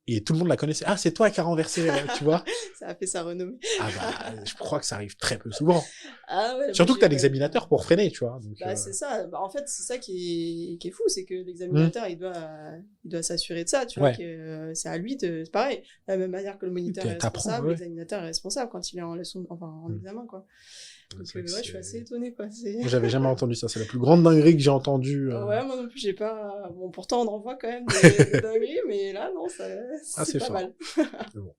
Et tout le monde la connaissait. Ah, c'est toi qui as renversé, tu vois. Ça a fait sa renommée. Ah je crois que ça arrive très peu souvent. Ah ouais, surtout que t'as l'examinateur pour freiner, tu vois. Donc, c'est ça. En fait, c'est ça qui est fou, c'est que l'examinateur, il doit s'assurer de ça, tu vois, que c'est à lui de... C'est pareil, de la même manière que le moniteur est responsable, l'examinateur est responsable quand il est en leçon, en examen, quoi. Donc je suis assez étonnée, quoi. Moi, j'avais jamais entendu ça. C'est la plus grande dinguerie que j'ai entendue. Ouais, moi non plus, j'ai pas... Bon, pourtant, on en voit quand même des dingueries, mais là, non, c'est pas mal. C'est bon.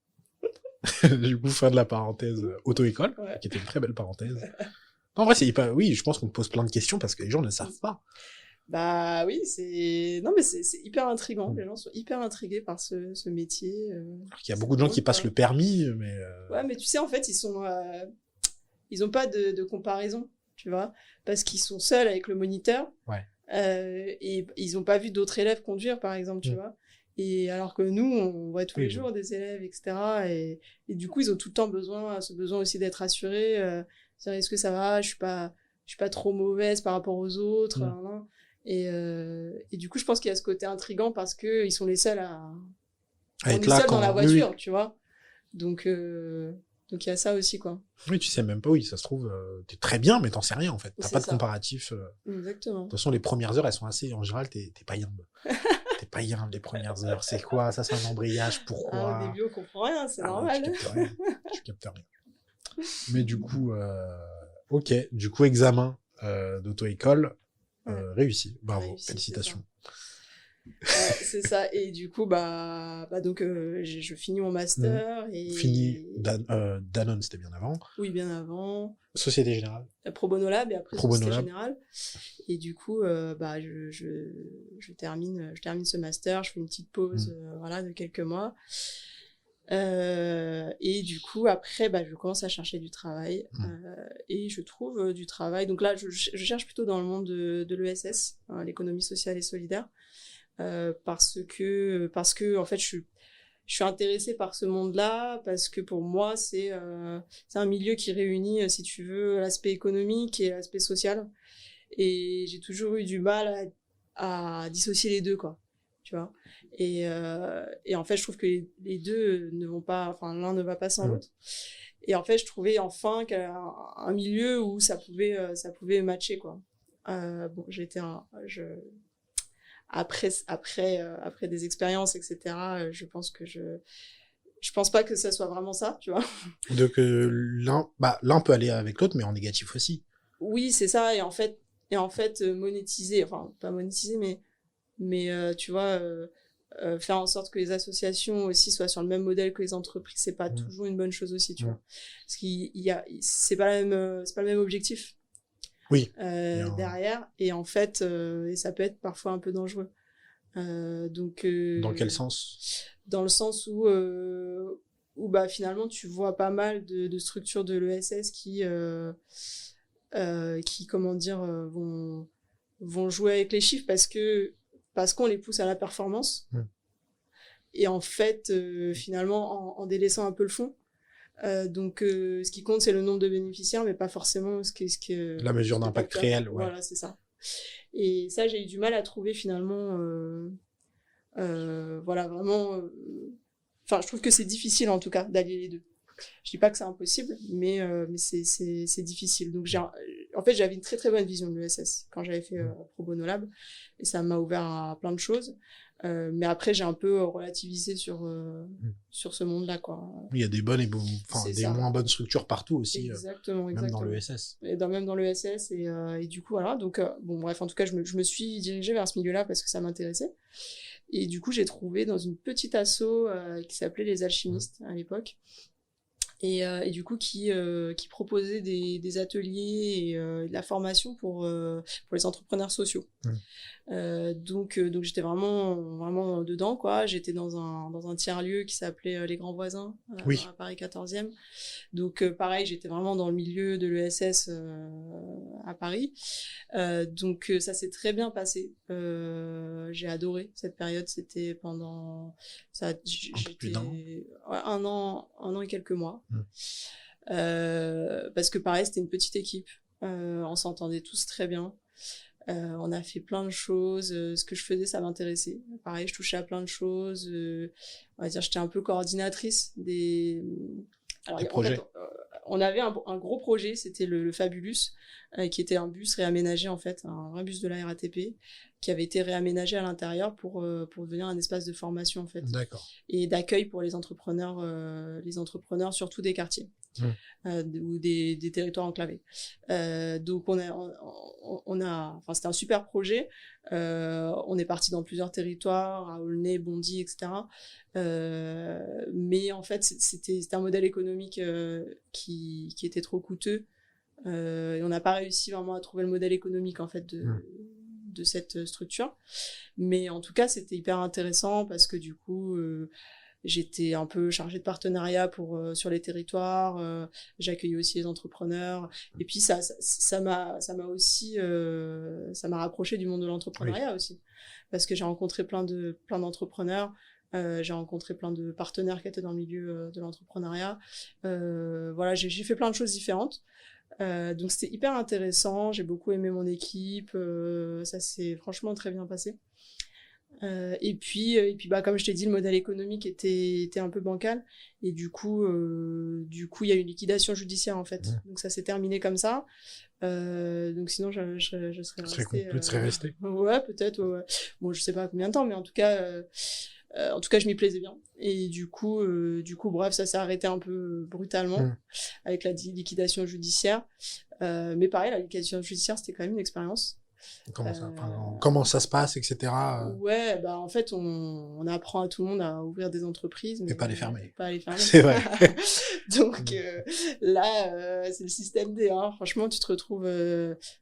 Du coup, fin de la parenthèse auto-école, qui était une très belle parenthèse. En vrai, oui, je pense qu'on te pose plein de questions parce que les gens ne savent pas. Bah oui, c'est hyper intriguant. Les gens sont hyper intrigués par ce métier. Il y a beaucoup de gens qui passent le permis, mais... Ouais, mais tu sais, en fait, ils ont pas de comparaison, tu vois, parce qu'ils sont seuls avec le moniteur. Ouais. Et ils ont pas vu d'autres élèves conduire, par exemple, tu vois. Et alors que nous, on voit tous les jours des élèves, etc. Et du coup, ils ont tout le temps ce besoin aussi d'être assurés. Est-ce que ça va? Je suis pas trop mauvaise par rapport aux autres. Et du coup, je pense qu'il y a ce côté intriguant parce que ils sont les seuls on est seuls dans la voiture, tu vois. Donc il y a ça aussi, quoi. Oui, tu sais même pas, ça se trouve, t'es très bien, mais t'en sais rien, en fait. T'as pas de comparatif. Exactement. De toute façon, les premières heures, elles sont assez, en général, t'es pas yambe. T'es pas yambe, les premières heures. C'est quoi? Ça, c'est un embrayage, pourquoi? Au début, on comprend rien, c'est normal. Je capte rien. Mais du coup, ok. Du coup, examen, d'auto-école, réussi. Bravo. Félicitations. C'est ça. Et du coup, donc, je finis mon master. Fini Danone, c'était bien avant. Oui, bien avant. Société Générale. Pro Bono Lab et après Société Générale. Et du coup, je termine ce master, je fais une petite pause, de quelques mois. Et du coup, après, je commence à chercher du travail et je trouve du travail. Donc là, je cherche plutôt dans le monde de l'ESS, l'économie sociale et solidaire. Parce que en fait je suis intéressée par ce monde-là, parce que pour moi c'est un milieu qui réunit, si tu veux, l'aspect économique et l'aspect social, et j'ai toujours eu du mal à dissocier les deux, quoi, tu vois. Et en fait je trouve que les deux ne vont pas, enfin l'un ne va pas sans l'autre. Et en fait je trouvais enfin un milieu où ça pouvait matcher, quoi. Bon, après des expériences, etc., je pense que je pense pas que ça soit vraiment ça, tu vois. Donc l'un peut aller avec l'autre, mais en négatif aussi. Oui, c'est ça. Et en fait, monétiser, enfin pas monétiser, mais tu vois, faire en sorte que les associations aussi soient sur le même modèle que les entreprises, c'est pas toujours une bonne chose aussi, tu vois. Parce c'est pas le même objectif. Oui. Derrière, et en fait, et ça peut être parfois un peu dangereux. Donc, dans quel sens? Dans le sens où finalement tu vois pas mal de structures de l'ESS qui comment dire, vont jouer avec les chiffres parce qu'on les pousse à la performance. Et en fait, finalement, en délaissant un peu le fond. Donc, ce qui compte, c'est le nombre de bénéficiaires, mais pas forcément la mesure d'impact réel. Ouais. Voilà, c'est ça. Et ça, j'ai eu du mal à trouver finalement. Vraiment. Enfin, je trouve que c'est difficile en tout cas d'allier les deux. Je dis pas que c'est impossible, mais c'est difficile. Donc, en fait, j'avais une très très bonne vision de l'ESS quand j'avais fait Pro Bono Lab, et ça m'a ouvert à plein de choses. Mais après, j'ai un peu relativisé sur ce monde-là, quoi. Il y a des bonnes et des moins bonnes structures partout aussi. Exactement. Même dans l'ESS. Même dans l'ESS. Et du coup, voilà. Donc, bon, bref, en tout cas, je me suis dirigée vers ce milieu-là parce que ça m'intéressait. Et du coup, j'ai trouvé dans une petite asso qui s'appelait Les Alchimistes à l'époque. et du coup qui proposait des ateliers et de la formation pour les entrepreneurs sociaux. Donc j'étais vraiment dedans, quoi. J'étais dans un tiers-lieu qui s'appelait Les Grands Voisins, à Paris 14e. Donc pareil, j'étais vraiment dans le milieu de l'ESS à Paris. Donc ça s'est très bien passé. J'ai adoré cette période. C'était pendant plus d'un an. un an et quelques mois. Parce que pareil, c'était une petite équipe. On s'entendait tous très bien. On a fait plein de choses. Ce que je faisais, ça m'intéressait. Pareil, je touchais à plein de choses. On va dire, j'étais un peu coordinatrice des projets. En fait, on avait un gros projet, c'était le Fabulus, qui était un bus réaménagé, en fait, un vrai bus de la RATP, qui avait été réaménagé à l'intérieur pour devenir un espace de formation, en fait. D'accord. Et d'accueil pour les entrepreneurs surtout des quartiers. Ou des territoires enclavés. Donc enfin, c'était un super projet. On est parti dans plusieurs territoires, à Aulnay, Bondy, etc. Mais en fait, c'était un modèle économique qui était trop coûteux. Et on n'a pas réussi vraiment à trouver le modèle économique, en fait, de cette structure. Mais en tout cas, c'était hyper intéressant parce que du coup, j'étais un peu chargée de partenariat sur les territoires. J'accueillais aussi les entrepreneurs. Et puis ça m'a aussi ça m'a rapproché du monde de l'entrepreneuriat aussi, parce que j'ai rencontré plein d'entrepreneurs. J'ai rencontré plein de partenaires qui étaient dans le milieu de l'entrepreneuriat. Voilà, j'ai fait plein de choses différentes. Donc c'était hyper intéressant. J'ai beaucoup aimé mon équipe. Ça s'est franchement très bien passé. Et puis bah, comme je t'ai dit, le modèle économique était un peu bancal, et du coup il y a eu une liquidation judiciaire, en fait. Donc ça s'est terminé comme ça. Donc sinon je serais restée. Tu serais resté. Ouais, peut-être. Ouais. Bon, je sais pas combien de temps, mais en tout cas je m'y plaisais bien. Et du coup bref, ça s'est arrêté un peu brutalement avec la liquidation judiciaire. Mais pareil, la liquidation judiciaire, c'était quand même une expérience. Comment ça se passe, etc. Ouais, bah en fait, on apprend à tout le monde à ouvrir des entreprises, mais pas les fermer. Pas les fermer. C'est vrai. Donc là, c'est le système D. Hein. Franchement, tu te retrouves.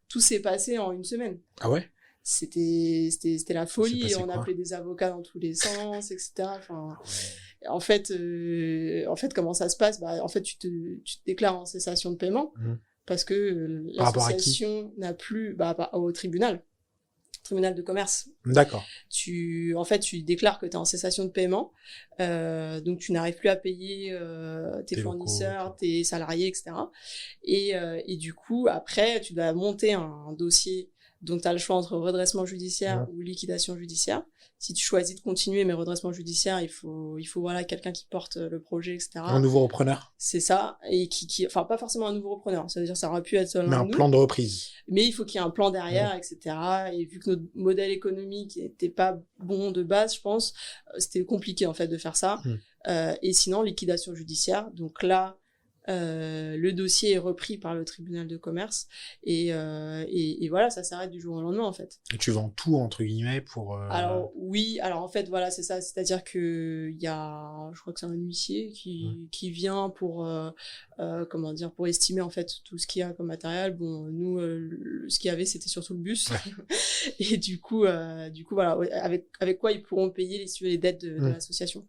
Tout s'est passé en une semaine. Ah ouais. C'était la folie. On appelait des avocats dans tous les sens, etc. Enfin, en fait, comment ça se passe? Bah, en fait, tu te déclares en cessation de paiement. Parce que l'association n'a plus, au tribunal de commerce. D'accord. Tu déclares que tu es en cessation de paiement, donc tu n'arrives plus à payer tes fournisseurs, locaux, tes salariés, etc. Et du coup, après, tu dois monter un dossier. Donc, tu as le choix entre redressement judiciaire ou liquidation judiciaire. Si tu choisis de continuer, mais redressement judiciaire, il faut voilà, quelqu'un qui porte le projet, etc. Un nouveau repreneur. C'est ça. Et enfin, pas forcément un nouveau repreneur. Ça veut dire, ça aurait pu être l'un de nous. Mais un plan de reprise. Mais il faut qu'il y ait un plan derrière, etc. Et vu que notre modèle économique n'était pas bon de base, je pense, c'était compliqué, en fait, de faire ça. Et sinon, liquidation judiciaire. Donc là, le dossier est repris par le tribunal de commerce, et voilà, ça s'arrête du jour au lendemain, en fait. Et tu vends tout, entre guillemets, pour... Alors oui, alors en fait voilà, c'est ça, c'est-à-dire que il y a, je crois que c'est un huissier qui vient pour comment dire, pour estimer, en fait, tout ce qu'il y a comme matériel. Bon, nous ce qu'il y avait, c'était surtout le bus. Et du coup voilà, avec quoi ils pourront payer les dettes de l'association.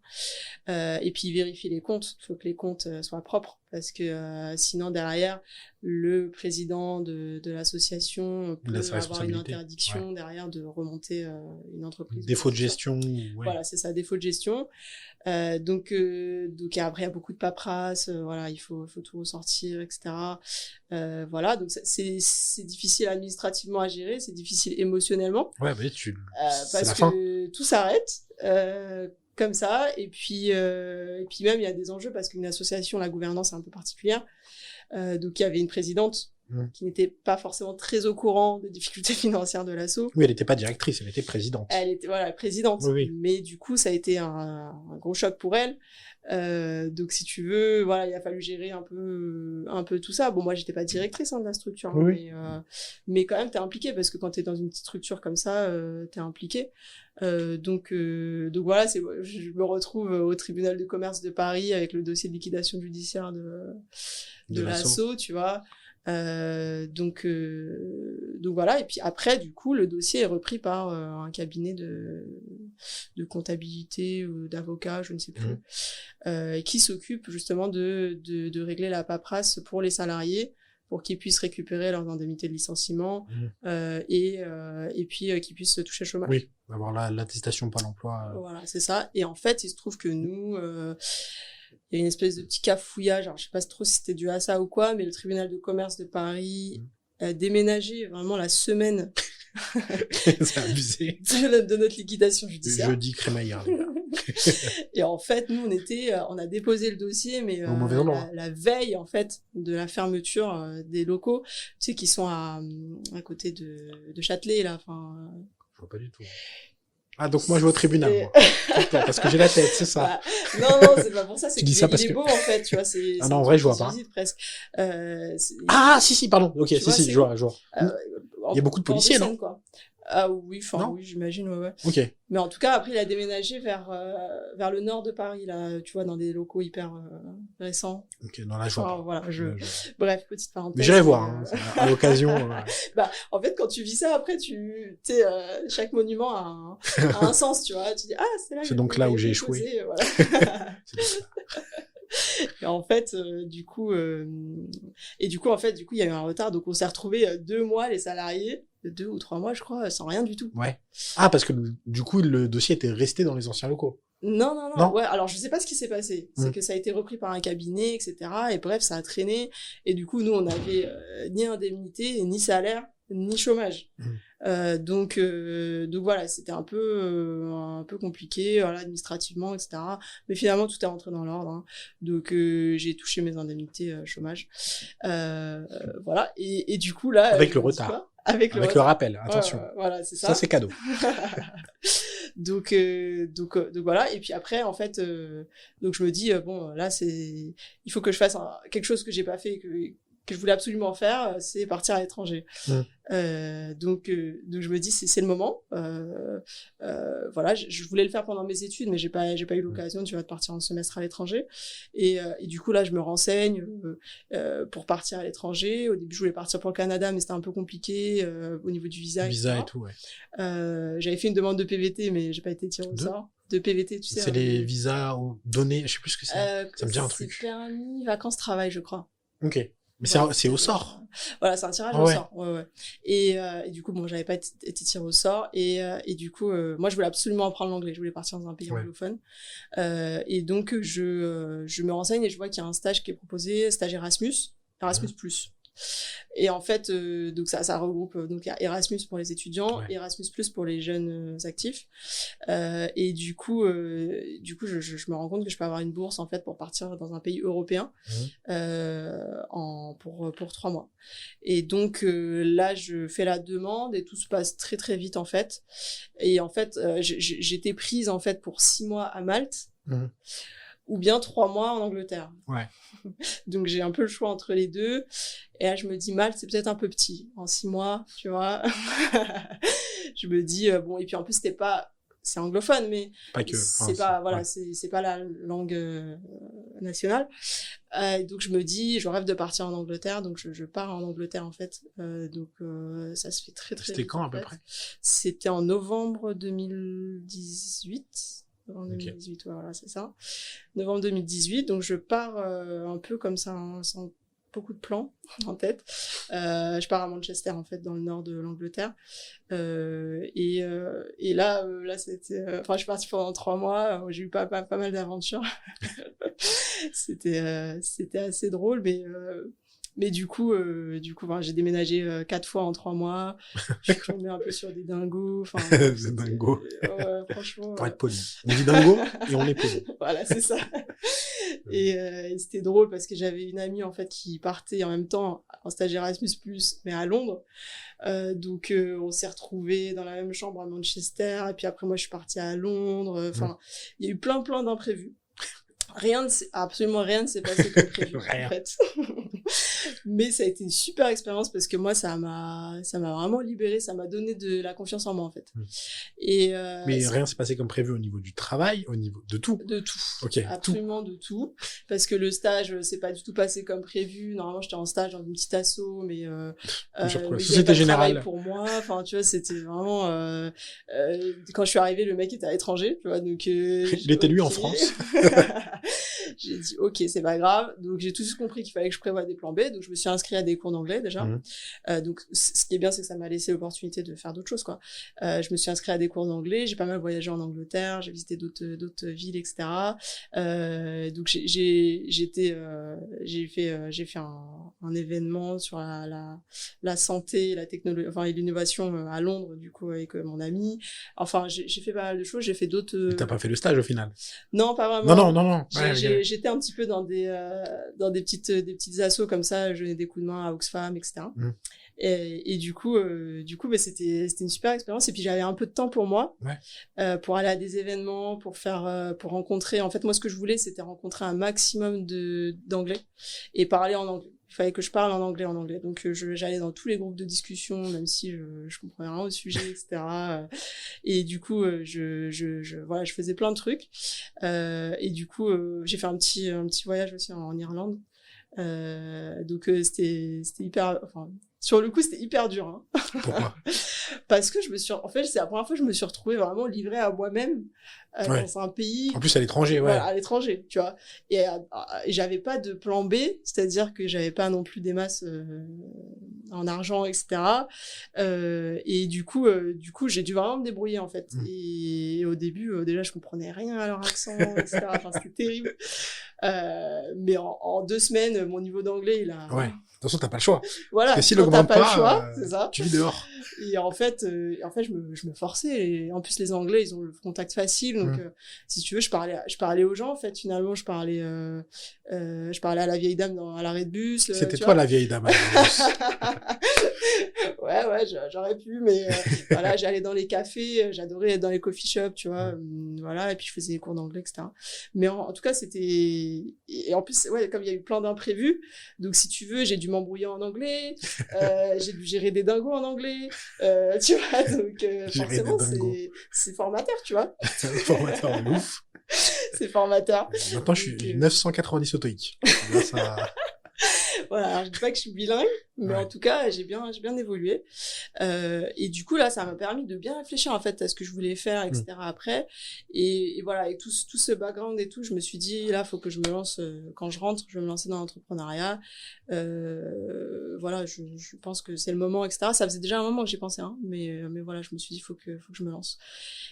Et puis vérifier les comptes. Il faut que les comptes soient propres, parce que sinon derrière, le président de l'association peut avoir une interdiction derrière de remonter une entreprise. Défaut de gestion. Voilà, c'est ça, défaut de gestion. Donc après, il y a beaucoup de paperasse, voilà, il faut tout ressortir, etc. Voilà, donc c'est difficile administrativement à gérer, c'est difficile émotionnellement. Ouais, mais parce que tout s'arrête. Comme ça, et puis même il y a des enjeux, parce qu'une association, la gouvernance est un peu particulière, donc il y avait une présidente qui n'était pas forcément très au courant des difficultés financières de l'asso. Oui, elle n'était pas directrice, elle était présidente. Elle était présidente. Oui. Mais du coup, ça a été un gros choc pour elle. Donc si tu veux, voilà, il a fallu gérer un peu tout ça. Bon, moi j'étais pas directrice de la structure, mais quand même t'es impliqué parce que quand t'es dans une petite structure comme ça, t'es impliqué. Donc voilà, je me retrouve au tribunal de commerce de Paris avec le dossier de liquidation judiciaire de l'asso, tu vois. Donc voilà, et puis après du coup le dossier est repris par un cabinet de comptabilité ou d'avocat, je ne sais plus, qui s'occupe justement de régler la paperasse pour les salariés pour qu'ils puissent récupérer leurs indemnités de licenciement et puis qu'ils puissent toucher le chômage. Oui, avoir l'attestation Pôle emploi. Voilà, c'est ça. Et en fait, il se trouve que nous il y a une espèce de petit cafouillage, alors je sais pas trop si c'était dû à ça ou quoi, mais le tribunal de commerce de Paris a déménagé vraiment la semaine C'est abusé. de notre liquidation judiciaire. Jeudi crémaillère. Et en fait, nous, on a déposé le dossier, mais au mauvais endroit. La veille, en fait, de la fermeture des locaux, tu sais, qui sont à côté de Châtelet, là, enfin... Je vois pas du tout. Ah, donc moi je vais au tribunal, moi. Parce que j'ai la tête, c'est ça. Non, c'est pas pour ça, c'est qu'il est beau, en fait, tu vois, c'est... Ah non, en vrai, je vois pas. Presque. Si, pardon. Ok, si, je vois. Il y a beaucoup de policiers, non? Quoi. Ah oui, oui, j'imagine, ouais. Ok. Mais en tout cas, après, il a déménagé vers le nord de Paris, là, tu vois, dans des locaux hyper récents. Ok, non, là, je vois pas. Voilà, Bref, petite parenthèse. Mais j'irai voir, à l'occasion. En fait, quand tu vis ça, après, tu sais, chaque monument a un sens, tu vois. Tu dis, c'est donc là où j'ai échoué. Voilà. Et en fait, du coup, il y a eu un retard, donc on s'est retrouvés 2 mois, les salariés, 2 ou 3 mois, je crois, sans rien du tout. Ouais. Ah, parce que du coup, le dossier était resté dans les anciens locaux. Non. Ouais, alors je sais pas ce qui s'est passé. C'est que ça a été repris par un cabinet, etc. Et bref, ça a traîné. Et du coup, nous, on avait ni indemnité, ni salaire, ni chômage. Donc voilà, c'était un peu compliqué, voilà, administrativement, etc. Mais finalement, tout est rentré dans l'ordre. Hein. Donc j'ai touché mes indemnités chômage. Voilà. Et du coup là. Avec le retard. Avec le rappel, attention. Voilà, c'est ça. Ça, c'est cadeau. Donc voilà. Et puis après, en fait, donc je me dis, bon, là, il faut que je fasse quelque chose que j'ai pas fait, que je voulais absolument faire, c'est partir à l'étranger. Donc je me dis, c'est le moment. Voilà, je voulais le faire pendant mes études, mais j'ai pas eu l'occasion, tu vois, de partir en semestre à l'étranger. Et du coup, là, je me renseigne pour partir à l'étranger. Au début, je voulais partir pour le Canada, mais c'était un peu compliqué au niveau du visa. Visa et tout, ouais. J'avais fait une demande de PVT, mais j'ai pas été tirée au sort. De PVT, tu sais. C'est les visas donnés, je sais plus ce que c'est. Ça me dit un truc. C'est permis vacances-travail, je crois. Ok. Mais c'est au sort. Voilà, c'est un tirage au sort. Ouais. Et du coup, bon, j'avais pas été tirée au sort. Et du coup, moi, je voulais absolument apprendre l'anglais. Je voulais partir dans un pays anglophone. Et donc, je me renseigne et je vois qu'il y a un stage qui est proposé, stage Erasmus Plus. Et en fait, donc ça regroupe, donc il y a Erasmus pour les étudiants, Erasmus Plus pour les jeunes actifs. Et du coup, je me rends compte que je peux avoir une bourse en fait pour partir dans un pays européen pour 3 mois. Et donc là, je fais la demande et tout se passe très très vite en fait. Et en fait, j'étais prise en fait pour 6 mois à Malte. Ou bien 3 mois en Angleterre. Ouais. Donc j'ai un peu le choix entre les deux. Et là, je me dis, Malte, c'est peut-être un peu petit. En 6 mois, tu vois. Je me dis, bon, et puis en plus, c'est anglophone, mais pas que, c'est pas la langue nationale. Donc je me dis, je rêve de partir en Angleterre, donc je pars en Angleterre en fait. Donc ça se fait très très vite. C'était quand à peu près? C'était en novembre 2018. En 2018, voilà, c'est ça. Novembre 2018, donc je pars un peu comme ça, sans beaucoup de plans en tête. Je pars à Manchester, en fait, dans le nord de l'Angleterre. Et là, c'était... je suis partie pendant 3 mois. J'ai eu pas mal d'aventures. C'était assez drôle, mais du coup, j'ai déménagé 4 fois en 3 mois. Je suis tombée un peu sur des dingos. Des dingos. Franchement. Pour être poli. On dit dingo et on est poli. Voilà, c'est ça. Et c'était drôle parce que j'avais une amie en fait qui partait en même temps en stage Erasmus+, mais à Londres. Donc on s'est retrouvés dans la même chambre à Manchester. Et puis après moi je suis partie à Londres. Enfin, il y a eu plein d'imprévus. Absolument rien ne s'est passé comme prévu, en fait. Mais ça a été une super expérience parce que moi, ça m'a vraiment libérée, ça m'a donné de la confiance en moi, en fait. Mais rien s'est passé comme prévu au niveau du travail, au niveau de tout? De tout. Ok. Absolument de tout. Parce que le stage, c'est pas du tout passé comme prévu. Normalement, j'étais en stage dans une petite asso, mais Société Générale. Pour moi. Enfin, tu vois, c'était vraiment, quand je suis arrivée, le mec était à l'étranger, tu vois, donc, il était lui en France. J'ai dit ok, c'est pas grave. Donc j'ai tout de suite compris qu'il fallait que je prévoie des plans B. Donc je me suis inscrite à des cours d'anglais déjà. Donc ce qui est bien, c'est que ça m'a laissé l'opportunité de faire d'autres choses, quoi. Je me suis inscrite à des cours d'anglais. J'ai pas mal voyagé en Angleterre. J'ai visité d'autres villes, etc. Donc j'ai fait un événement sur la santé, la technologie, enfin et l'innovation à Londres, du coup avec mon ami. Enfin j'ai fait pas mal de choses. J'ai fait d'autres. Mais t'as pas fait le stage au final? Non, pas vraiment. Non. J'étais un petit peu dans des petites assos comme ça, je donnais des coups de main à Oxfam, etc. Et du coup, bah, c'était une super expérience. Et puis j'avais un peu de temps pour moi, pour aller à des événements, pour rencontrer. En fait, moi, ce que je voulais, c'était rencontrer un maximum d'anglais et parler en anglais. Il fallait que je parle en anglais. Donc, j'allais dans tous les groupes de discussion, même si je comprenais rien au sujet, etc. Et du coup, je faisais plein de trucs. Et du coup, j'ai fait un petit voyage aussi en Irlande. Donc, c'était hyper, enfin, sur le coup, c'était hyper dur, hein. Pourquoi? Parce que en fait, c'est la première fois que je me suis retrouvée vraiment livrée à moi-même, dans un pays. En plus, à l'étranger, Voilà, à l'étranger, tu vois. Et j'avais pas de plan B, c'est-à-dire que j'avais pas non plus des masses, en argent, etc. Et du coup, j'ai dû vraiment me débrouiller, en fait. Et au début, déjà, je comprenais rien à leur accent, etc. Enfin, c'était terrible. Mais en 2 semaines, mon niveau d'anglais, il a... Ouais. De toute façon, t'as pas le choix. Voilà. Parce que s'il augmente pas, le choix, c'est ça. Tu vis dehors. Et en fait, je me forçais. Et en plus, les Anglais, ils ont le contact facile. Donc, si tu veux, je parlais aux gens, en fait. Finalement, je parlais à la vieille dame à l'arrêt de bus. C'était toi, la vieille dame à l'arrêt de bus. Ouais, j'aurais pu, mais voilà, j'allais dans les cafés, j'adorais être dans les coffee shops, tu vois, voilà, et puis je faisais des cours d'anglais, etc. Mais en tout cas, et en plus, ouais, comme il y a eu plein d'imprévus, donc si tu veux, j'ai dû m'embrouiller en anglais, j'ai dû gérer des dingos en anglais, tu vois, donc forcément, c'est formateur, tu vois. Formateur en ouf. C'est formateur. Maintenant, je suis 990 au TOEIC. Voilà, alors je dis pas que je suis bilingue, mais en tout cas, j'ai bien évolué. Et du coup, là, ça m'a permis de bien réfléchir, en fait, à ce que je voulais faire, etc. après. Et voilà, avec tout ce background et tout, je me suis dit, là, faut que je me lance, quand je rentre, je vais me lancer dans l'entrepreneuriat. Voilà, je pense que c'est le moment, etc. Ça faisait déjà un moment que j'y pensais, hein, mais voilà, je me suis dit, faut que je me lance.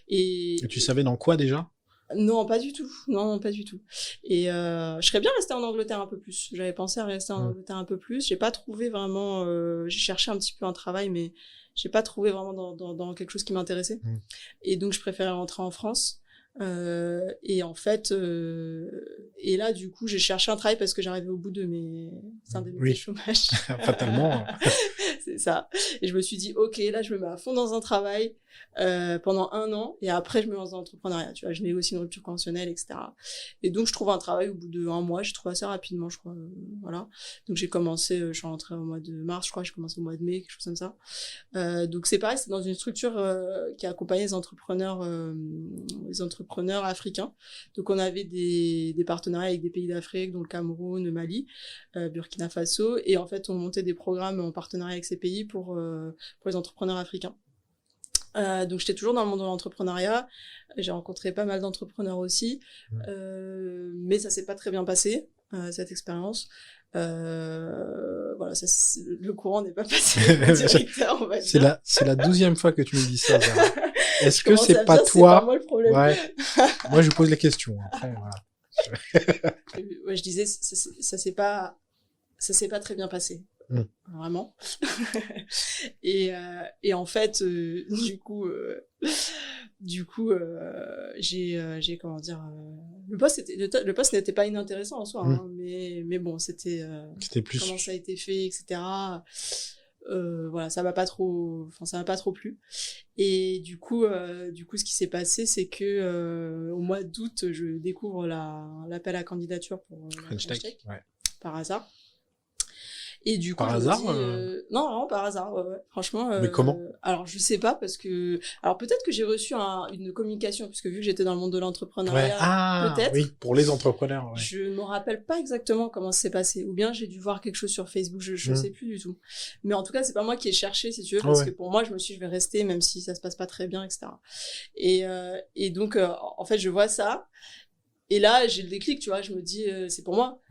Et tu savais dans quoi déjà? Non, pas du tout. Non, pas du tout. Et je serais bien restée en Angleterre un peu plus. J'avais pensé à rester en Angleterre un peu plus. J'ai pas trouvé vraiment... j'ai cherché un petit peu un travail, mais j'ai pas trouvé vraiment dans quelque chose qui m'intéressait. Et donc, je préférais rentrer en France. Et en fait... et là, du coup, j'ai cherché un travail parce que j'arrivais au bout de mes indemnités de chômage. Fatalement. C'est ça. Et je me suis dit, ok, là, je me mets à fond dans un travail pendant 1 an et après, je me lance dans l'entrepreneuriat. Tu vois, je négocie une rupture conventionnelle, etc. Et donc, je trouve un travail au bout de 1 mois. J'ai trouvé assez rapidement, je crois. Voilà. Donc, j'ai commencé, je suis rentrée au mois de mars, je crois. J'ai commencé au mois de mai, quelque chose comme ça. Donc, c'est pareil, c'est dans une structure qui accompagnait les entrepreneurs africains. Donc, on avait des partenariats avec des pays d'Afrique, dont le Cameroun, le Mali, Burkina Faso. Et en fait, on montait des programmes en partenariat avec ces pays pour les entrepreneurs africains. Donc j'étais toujours dans le monde de l'entrepreneuriat, j'ai rencontré pas mal d'entrepreneurs aussi, mais ça s'est pas très bien passé, cette expérience. Voilà, le courant n'est pas passé au directeur, on va dire. C'est la 12e fois que tu me dis ça, Zara. Est-ce que c'est pas toi? C'est pas moi le problème. Ouais. Moi, je pose les questions. Après, voilà. Ouais, je disais, ça s'est pas très bien passé. vraiment. Et en fait, j'ai comment dire, le poste n'était pas inintéressant en soi, hein, mais bon, c'était plus comment ça a été fait, etc. Voilà, ça m'a pas trop plu. Et du coup, ce qui s'est passé, c'est que au mois d'août, je découvre l'appel à candidature pour la French Tech, par hasard. Et du coup, par hasard non, vraiment par hasard, ouais. Franchement. Mais comment? Alors, je sais pas, parce que. Alors, peut-être que j'ai reçu une communication, puisque vu que j'étais dans le monde de l'entrepreneuriat, peut-être. Oui, pour les entrepreneurs. Ouais. Je ne me rappelle pas exactement comment ça s'est passé. Ou bien j'ai dû voir quelque chose sur Facebook, je sais plus du tout. Mais en tout cas, c'est pas moi qui ai cherché, si tu veux, parce que pour moi, je me suis dit, je vais rester, même si ça se passe pas très bien, etc. Et donc, en fait, je vois ça. Et là, j'ai le déclic, tu vois, je me dis, c'est pour moi.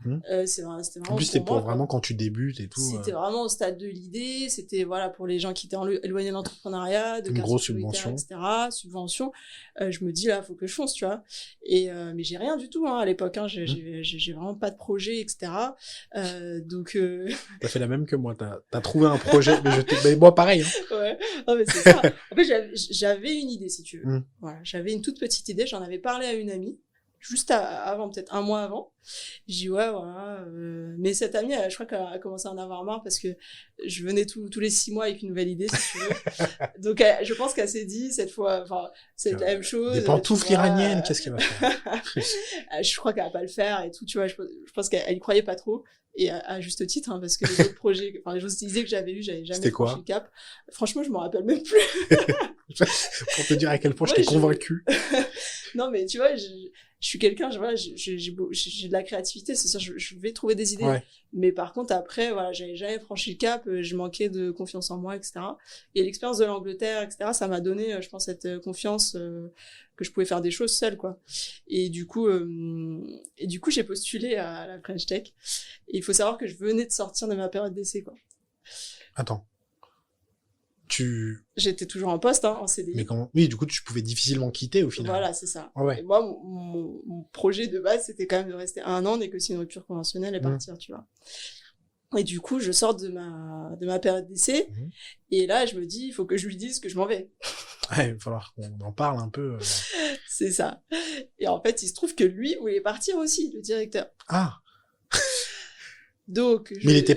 C'était vraiment en plus, c'était pour vraiment quand tu débutes et tout. C'était vraiment au stade de l'idée, c'était voilà, pour les gens qui étaient éloignés de l'entrepreneuriat, de une grosse subvention, etc. Subvention. Je me dis, là, faut que je fonce, tu vois. Mais j'ai rien du tout, hein, à l'époque, hein, j'ai vraiment pas de projet, etc. Donc. T'as fait la même que moi, t'as trouvé un projet, mais moi, pareil. Hein. Ouais, non, mais c'est ça. En fait, j'avais une idée, si tu veux. Voilà, j'avais une toute petite idée, j'en avais parlé à une amie. Juste avant, peut-être un mois avant. J'ai dit, ouais, voilà. Mais cette amie, je crois qu'elle a commencé à en avoir marre parce que je venais tous les 6 mois avec une nouvelle idée, si tu veux. Donc, je pense qu'elle s'est dit, cette fois, c'est la même chose. Des pantoufles iraniennes, qu'est-ce qu'elle va faire? Je crois qu'elle va pas le faire et tout, tu vois. Je pense qu'elle y croyait pas trop. Et à juste titre, hein, parce que les autres projets, les autres idées que j'avais lues, j'avais jamais franchi le cap. Franchement, je m'en rappelle même plus. Pour te dire à quel point je t'ai convaincu. Non, mais tu vois, je suis quelqu'un, voilà, j'ai de la créativité, c'est sûr, je vais trouver des idées. Ouais. Mais par contre, après, voilà, j'avais jamais franchi le cap, je manquais de confiance en moi, etc. Et l'expérience de l'Angleterre, etc., ça m'a donné, je pense, cette confiance que je pouvais faire des choses seule, quoi. Et du coup, j'ai postulé à la French Tech. Et il faut savoir que je venais de sortir de ma période d'essai, quoi. Attends. J'étais toujours en poste, hein, en CDI. Mais comment? Oui, du coup, tu pouvais difficilement quitter au final. Voilà, c'est ça. Ouais. Et moi, mon projet de base, c'était quand même de rester 1 an, négocier une rupture conventionnelle et partir, tu vois. Et du coup, je sors de ma période d'essai. Et là, je me dis, il faut que je lui dise que je m'en vais. Ouais, il va falloir qu'on en parle un peu. C'est ça. Et en fait, il se trouve que lui voulait partir aussi, le directeur. Ah. Donc, mais il était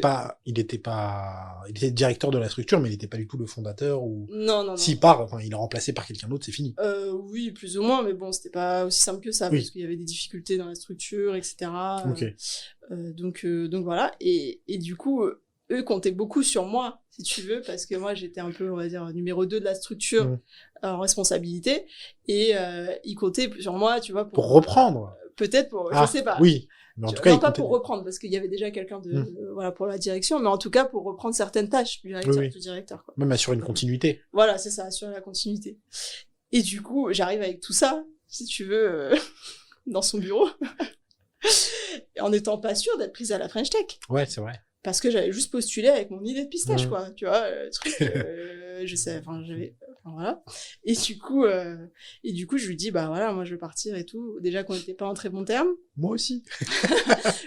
directeur de la structure, mais il était pas du tout le fondateur ou. Non. S'il part, enfin, il est remplacé par quelqu'un d'autre, c'est fini. Oui, plus ou moins, mais bon, c'était pas aussi simple que ça, parce qu'il y avait des difficultés dans la structure, etc. Ok. Donc voilà. Et du coup, eux comptaient beaucoup sur moi, si tu veux, parce que moi, j'étais un peu, on va dire, numéro 2 de la structure en responsabilité, et ils comptaient sur moi, tu vois, pour reprendre. Peut-être je sais pas. Oui. Mais en tout cas, non, pas pour reprendre, parce qu'il y avait déjà quelqu'un voilà, pour la direction, mais en tout cas, pour reprendre certaines tâches du directeur, quoi. Même assurer une continuité. Voilà, c'est ça, assurer la continuité. Et du coup, j'arrive avec tout ça, si tu veux, dans son bureau, en n'étant pas sûre d'être prise à la French Tech. Ouais, c'est vrai. Parce que j'avais juste postulé avec mon idée de pistache, quoi, tu vois, le truc, je sais, voilà. Et du coup, je lui dis, bah voilà, moi je veux partir et tout. Déjà qu'on n'était pas en très bon terme. Moi aussi.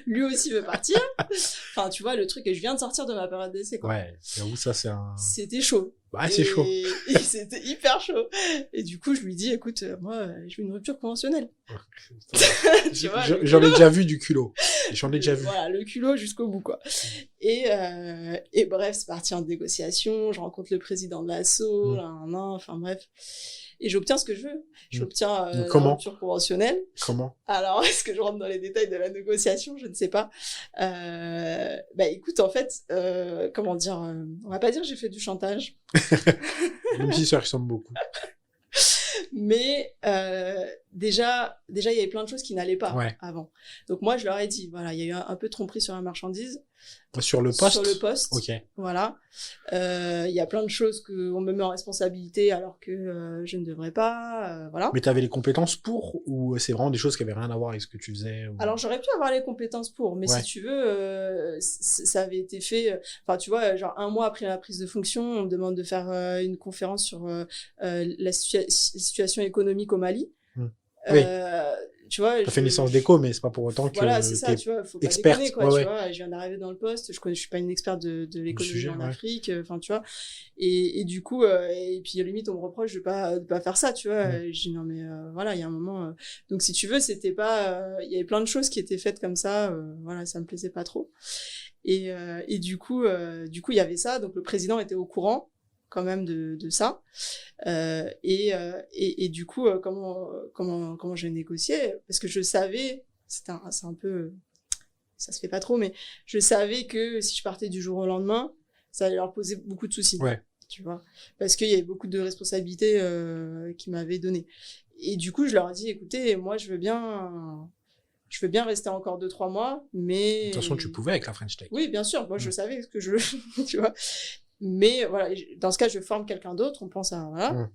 Lui aussi veut partir. Enfin, tu vois, le truc, et je viens de sortir de ma période d'essai, quoi. Ouais, j'avoue, ça c'est C'était chaud. Ouais, c'est chaud. Et c'était hyper chaud. Et du coup, je lui dis, écoute, moi, je veux une rupture conventionnelle. Tu vois, j'en ai déjà vu du culot. J'en ai déjà vu. Voilà, le culot jusqu'au bout, quoi. Et bref, c'est parti en négociation. Je rencontre le président de l'asso, enfin bref. Et j'obtiens ce que je veux. J'obtiens la rupture conventionnelle. Comment? Alors, est-ce que je rentre dans les détails de la négociation? Je ne sais pas. Bah écoute, en fait, comment dire, on va pas dire que j'ai fait du chantage. Même si ça ressemble beaucoup. Mais déjà, il y avait plein de choses qui n'allaient pas avant. Donc moi, je leur ai dit, voilà, il y a eu un peu de tromperie sur la marchandise. Sur le poste? Sur le poste. Ok. Voilà. Il y a plein de choses qu'on me met en responsabilité alors que je ne devrais pas. Voilà. Mais t'avais les compétences pour, ou c'est vraiment des choses qui avaient rien à voir avec ce que tu faisais ou... Alors j'aurais pu avoir les compétences pour, mais si tu veux, ça avait été fait. Enfin, tu vois, genre 1 mois après la prise de fonction, on me demande de faire une conférence sur la situation économique au Mali. Oui. tu vois. T'as fait une licence d'éco, mais c'est pas pour autant que voilà, c'est ça, t'es tu vois, faut pas experte. déconner, quoi, Ouais, tu ouais. vois. Je viens d'arriver dans le poste, je suis pas une experte de l'économie sujet, en ouais. Afrique, enfin, tu vois. Et du coup, et puis limite, on me reproche de pas faire ça, tu vois. Je dis non, mais voilà, il y a un moment. Donc, si tu veux, c'était pas. Il y avait plein de choses qui étaient faites comme ça, voilà, ça me plaisait pas trop. Et du coup, il y avait ça. Donc, le président était au courant quand même de ça. Et du coup, comment j'ai négocié? Parce que je savais, c'est un peu, ça se fait pas trop, mais je savais que si je partais du jour au lendemain, ça allait leur poser beaucoup de soucis. Ouais. Tu vois, parce qu'il y avait beaucoup de responsabilités qu'ils m'avaient données. Et du coup, je leur ai dit, écoutez, moi, je veux bien rester encore 2-3 mois, mais... De toute façon, tu pouvais avec la French Tech. Oui, bien sûr. Moi, je savais ce que je veux, tu vois. Mais voilà, dans ce cas, je forme quelqu'un d'autre, on pense à... Voilà.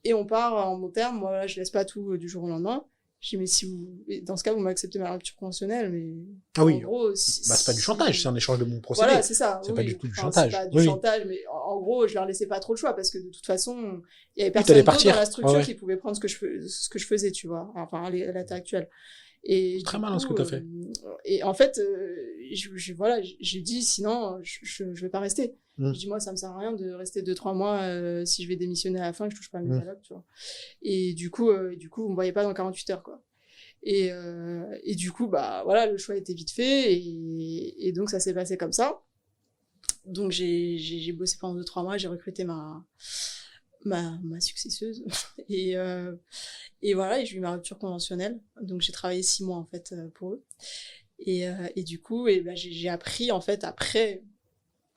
Et on part en bon terme. Moi, là, je laisse pas tout du jour au lendemain. Je dis, mais si vous... Dans ce cas, vous m'acceptez ma rupture conventionnelle, mais... Ah oui. En gros, c'est pas du chantage, c'est un échange de bons procédés. Voilà, c'est ça. C'est pas du tout du chantage. C'est pas du chantage, mais en gros, je leur laissais pas trop le choix, parce que de toute façon, il y avait personne d'autre dans la structure qui pouvait prendre ce que je faisais, tu vois. Enfin, à l'état actuel. Et très malin ce que t'as fait. Et en fait, voilà, j'ai dit, sinon, je vais pas rester. Je dis, moi, ça me sert à rien de rester 2-3 mois si je vais démissionner à la fin, que je touche pas à mes allocs, tu vois. Et du coup, vous me voyez pas dans 48 heures, quoi. Et du coup, bah, voilà, le choix était vite fait, et donc ça s'est passé comme ça. Donc j'ai bossé pendant 2-3 mois, j'ai recruté ma successeuse et voilà, et j'ai eu ma rupture conventionnelle, donc j'ai travaillé 6 mois en fait pour eux, et du coup bah, j'ai appris en fait après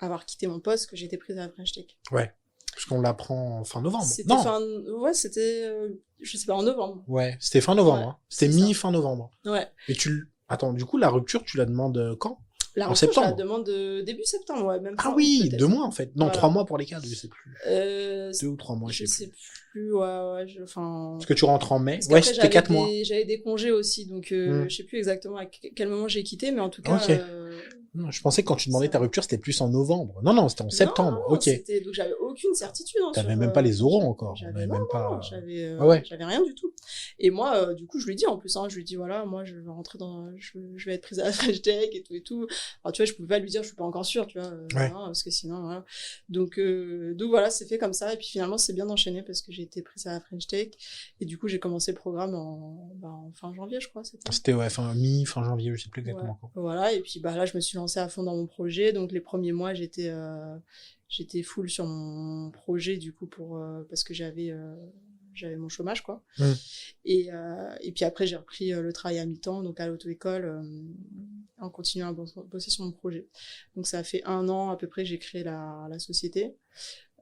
avoir quitté mon poste que j'étais prise à la French Tech. Ouais, parce qu'on l'apprend en fin novembre. C'était c'était je sais pas, en novembre. Ouais, c'était fin novembre, ouais, hein. C'était mi-fin novembre. Ouais. Et attends, du coup la rupture tu la demandes quand? La en rupture, septembre. Je la demande début septembre, ouais, même. Ah oui, 2 mois en fait. Non, voilà. 3 mois pour les cadres, je sais plus. 2 ou 3 mois, je sais plus, ouais, Parce que tu rentres en mai. Ouais, c'était 4 mois. J'avais des congés aussi, donc je sais plus exactement à quel moment j'ai quitté, mais en tout cas. Okay. Non, je pensais que quand tu demandais ta rupture, c'était plus en novembre. Non, c'était en septembre. Non, ok. Donc j'avais aucune certitude. T'avais même pas les oraux encore. J'avais rien du tout. Et moi, du coup, je lui dis en plus, je lui dis voilà, moi je vais rentrer je vais être prise à la French Tech et tout. Alors tu vois, je pouvais pas lui dire, je suis pas encore sûre, tu vois, parce que sinon, voilà. Donc voilà, c'est fait comme ça. Et puis finalement, c'est bien enchaîné parce que j'ai été prise à la French Tech et du coup, j'ai commencé le programme en fin janvier, je crois. C'était fin janvier, je sais plus exactement quand. Voilà, et puis bah là, je me suis lancée à fond dans mon projet. Donc les premiers mois, j'étais full sur mon projet du coup parce que j'avais mon chômage, quoi. Et puis après, j'ai repris le travail à mi-temps, donc à l'auto-école, en continuant à bosser sur mon projet. Donc ça a fait 1 an à peu près, j'ai créé la société.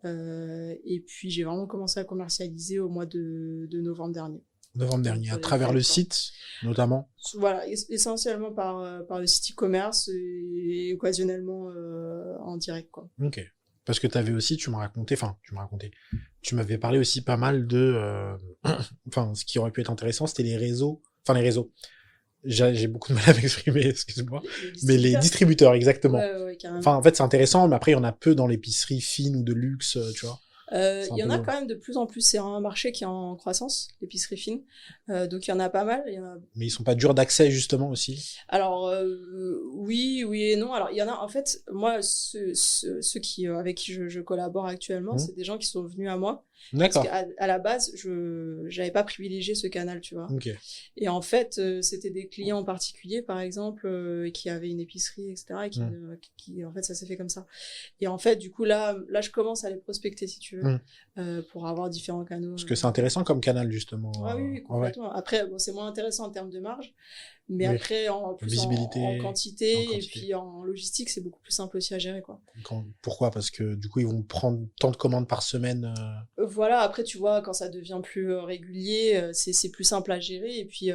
Et puis j'ai vraiment commencé à commercialiser au mois de novembre dernier. À travers le site, notamment. Voilà, essentiellement par le site e-commerce et occasionnellement en direct, quoi. Ok. Parce que t'avais aussi, tu m'avais parlé aussi pas mal de, ce qui aurait pu être intéressant, c'était les réseaux. J'ai beaucoup de mal à m'exprimer, excuse-moi. Mais les distributeurs, exactement. Ouais, carrément. En fait, c'est intéressant, mais après, il y en a peu dans l'épicerie fine ou de luxe, tu vois. Il y en a quand même de plus en plus, c'est un marché qui est en croissance, l'épicerie fine, donc il y en a pas mal. Mais ils sont pas durs d'accès justement aussi? Alors oui et non. Alors il y en a, en fait, moi ceux avec qui je collabore actuellement, c'est des gens qui sont venus à moi. D'accord. Parce qu'à la base, j'avais pas privilégié ce canal, tu vois. Okay. Et en fait, c'était des clients en particulier, par exemple, qui avaient une épicerie, etc. Et qui en fait, ça s'est fait comme ça. Et en fait, du coup, là, je commence à les prospecter, si tu veux, pour avoir différents canaux. Parce que c'est intéressant comme canal, justement. Ah oui, complètement. Après, c'est moins intéressant en termes de marge. Mais après, en quantité et puis en logistique, c'est beaucoup plus simple aussi à gérer, quoi. Pourquoi? Parce que du coup, ils vont prendre tant de commandes par semaine. Voilà, après, tu vois, quand ça devient plus régulier, c'est plus simple à gérer. Et puis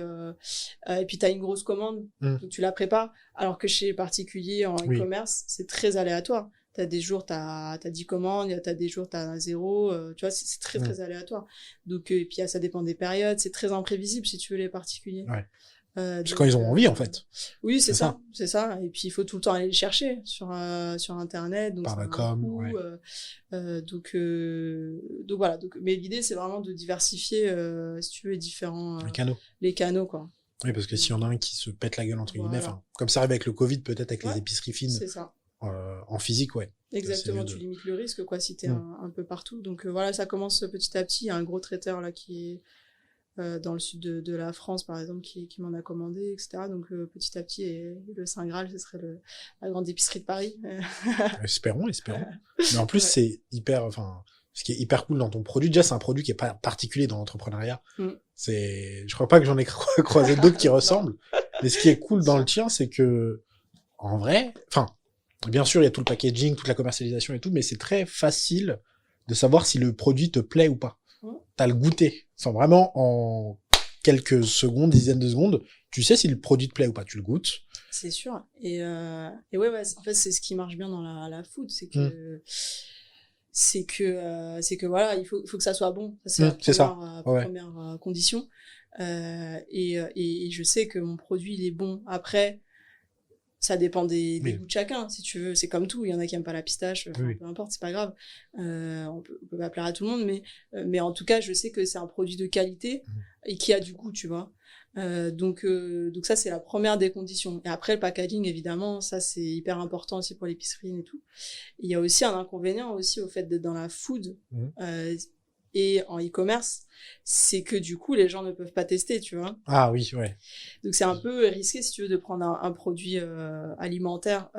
t'as une grosse commande, donc tu la prépares. Alors que chez les particuliers en e-commerce, c'est très aléatoire. T'as des jours, t'as 10 commandes, t'as des jours, t'as 0, tu vois, c'est très, très aléatoire. Donc, et puis ça dépend des périodes, c'est très imprévisible si tu veux les particuliers. Ouais. C'est quand ils ont envie, en fait. Oui, c'est ça. Et puis, il faut tout le temps aller les chercher sur Internet. Donc, par la com, donc voilà. Mais l'idée, c'est vraiment de diversifier, si tu veux, les canaux, quoi. Oui, parce que s'il y en a un qui se pète la gueule, entre guillemets, comme ça arrive avec le Covid, peut-être avec les épiceries fines. C'est ça. En physique, ouais. Exactement, tu limites le risque, quoi, si t'es un peu partout. Donc voilà, ça commence petit à petit. Il y a un gros traiteur là qui est dans le sud de la France, par exemple, qui m'en a commandé, etc. Donc petit à petit, et le Saint Graal, ce serait la grande épicerie de Paris. Espérons. Mais en plus, c'est hyper, ce qui est hyper cool dans ton produit, déjà, c'est un produit qui est pas particulier dans l'entrepreneuriat. Je crois pas que j'en ai croisé d'autres qui ressemblent. Mais ce qui est cool dans le tien, c'est que, en vrai, bien sûr, il y a tout le packaging, toute la commercialisation et tout, mais c'est très facile de savoir si le produit te plaît ou pas. T'as le goûter. Vraiment, en quelques secondes, dizaines de secondes, tu sais si le produit te plaît ou pas. Tu le goûtes. C'est sûr. Et ouais, en fait, c'est ce qui marche bien dans la food, c'est que voilà, il faut que ça soit bon. Ça, c'est la première condition. Et je sais que mon produit, il est bon. Après, ça dépend des goûts de chacun, si tu veux. C'est comme tout. Il y en a qui aiment pas la pistache. Peu importe, c'est pas grave. On peut pas plaire à tout le monde, mais en tout cas, je sais que c'est un produit de qualité et qui a du goût, tu vois. Donc ça, c'est la première des conditions. Et après, le packaging, évidemment, ça, c'est hyper important aussi pour l'épicerie et tout. Il y a aussi un inconvénient aussi au fait d'être dans la food et en e-commerce, c'est que du coup, les gens ne peuvent pas tester, tu vois. Ah oui, ouais. Donc c'est un peu risqué, si tu veux, de prendre un produit alimentaire,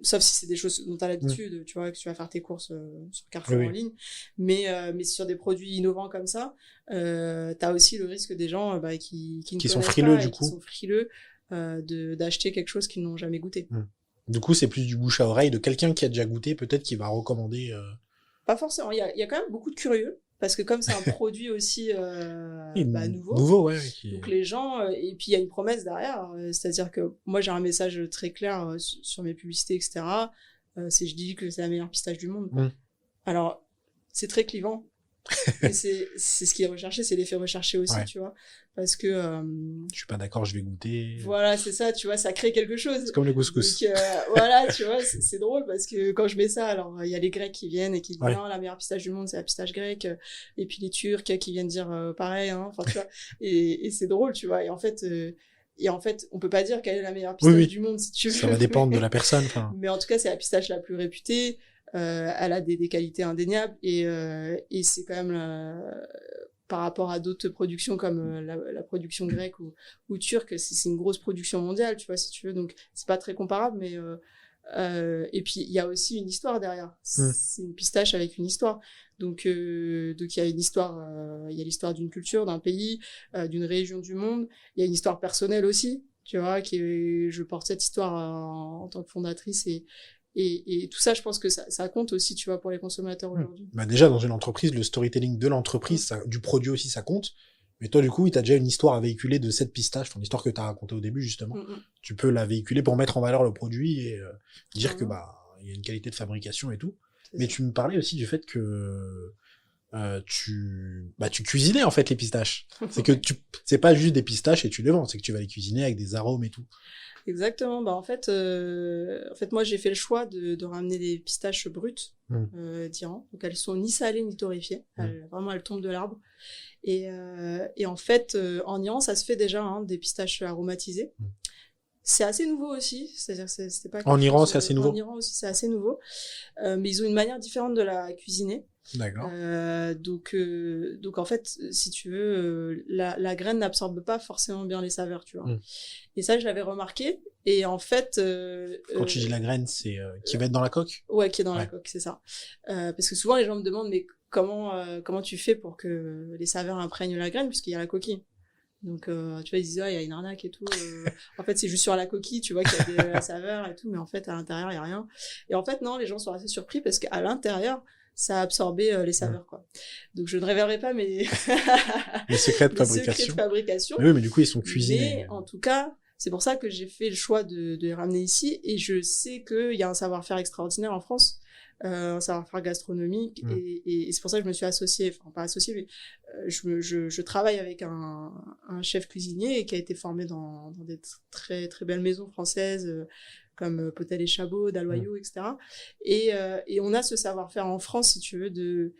sauf si c'est des choses dont tu as l'habitude, tu vois, que tu vas faire tes courses sur Carrefour en ligne. Mais sur des produits innovants comme ça, tu as aussi le risque des gens qui sont frileux, du coup. Qui sont frileux d'acheter quelque chose qu'ils n'ont jamais goûté. Du coup, c'est plus du bouche à oreille de quelqu'un qui a déjà goûté, peut-être qui va recommander. Pas forcément. Il y a quand même beaucoup de curieux. Parce que comme c'est un produit aussi nouveau, ouais. Donc les gens, et puis il y a une promesse derrière, c'est-à-dire que moi j'ai un message très clair sur mes publicités, etc. Je dis que c'est la meilleure pistache du monde. Alors, c'est très clivant. Mais c'est ce qui est recherché, c'est l'effet recherché aussi, tu vois. Parce que... je suis pas d'accord, je vais goûter. Voilà, c'est ça, tu vois, ça crée quelque chose. C'est comme le couscous. Donc, voilà, tu vois, c'est drôle parce que quand je mets ça, alors il y a les Grecs qui viennent et qui disent non, la meilleure pistache du monde, c'est la pistache grecque. Et puis les Turcs qui viennent dire pareil, hein, enfin, tu vois. Et c'est drôle, tu vois. Et en fait, on peut pas dire quelle est la meilleure pistache du monde, si tu veux. Ça va dépendre de la personne. Mais en tout cas, c'est la pistache la plus réputée. Elle a des qualités indéniables et c'est quand même par rapport à d'autres productions comme la production grecque ou turque, c'est une grosse production mondiale, tu vois, si tu veux, donc c'est pas très comparable, mais et puis il y a aussi une histoire derrière. C'est une pistache avec une histoire, donc il y a une histoire, il y a l'histoire d'une culture, d'un pays, d'une région du monde. Il y a une histoire personnelle aussi, tu vois, je porte cette histoire en tant que fondatrice et tout ça, je pense que ça compte aussi, tu vois, pour les consommateurs aujourd'hui. Déjà, dans une entreprise, le storytelling de l'entreprise, du produit aussi, ça compte. Mais toi, du coup, tu as déjà une histoire à véhiculer de cette pistache, ton histoire que tu as racontée au début, justement. Tu peux la véhiculer pour mettre en valeur le produit et dire que il y a une qualité de fabrication et tout. Mais tu me parlais aussi du fait que tu cuisinais, en fait, les pistaches. C'est que c'est pas juste des pistaches et tu les vends, c'est que tu vas les cuisiner avec des arômes et tout. Exactement. En fait, moi, j'ai fait le choix de ramener des pistaches brutes d'Iran. Donc, elles sont ni salées ni torréfiées. Vraiment, elles tombent de l'arbre. Et en fait, en Iran, ça se fait déjà, des pistaches aromatisées. C'est assez nouveau aussi. C'est-à-dire, c'était pas. En Iran, c'est assez nouveau. En Iran aussi, c'est assez nouveau. Mais ils ont une manière différente de la cuisiner. D'accord. Donc en fait, si tu veux, la graine n'absorbe pas forcément bien les saveurs, tu vois. Et ça, je l'avais remarqué. Et en fait, quand tu dis la graine, c'est qui va être dans la coque. Ouais, qui est dans la coque, c'est ça. Parce que souvent les gens me demandent mais comment tu fais pour que les saveurs imprègnent la graine puisqu'il y a la coquille. Donc tu vois, ils disent il y a une arnaque et tout. En fait, c'est juste sur la coquille, tu vois, qu'il y a la saveur et tout, mais en fait à l'intérieur il y a rien. Et en fait non, les gens sont assez surpris parce qu'à l'intérieur ça a absorbé les saveurs, quoi. Donc, je ne révélerai pas mes les secrets de fabrication. Mais oui, mais du coup, ils sont cuisinés. Mais en tout cas, c'est pour ça que j'ai fait le choix de les ramener ici. Et je sais qu'il y a un savoir-faire extraordinaire en France, un savoir-faire gastronomique. Et c'est pour ça que je me suis associée, enfin, pas associée, mais je travaille avec un chef cuisinier qui a été formé dans des très, très belles maisons françaises, comme Potel et Chabot, Dalloyau, etc. Et on a ce savoir-faire en France, si tu veux, de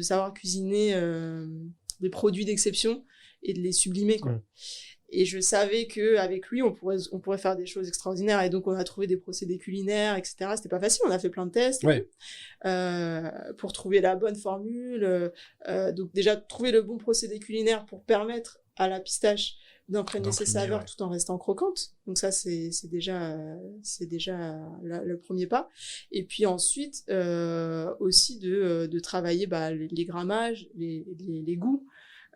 savoir cuisiner des produits d'exception et de les sublimer, quoi. Et je savais que avec lui, on pourrait faire des choses extraordinaires. Et donc, on a trouvé des procédés culinaires, etc. C'était pas facile. On a fait plein de tests pour trouver la bonne formule. Donc, déjà, trouver le bon procédé culinaire pour permettre à la pistache d'imprégner ses saveurs tout en restant croquante. Donc ça, c'est déjà le premier pas. Et puis ensuite, aussi de travailler les grammages, les goûts.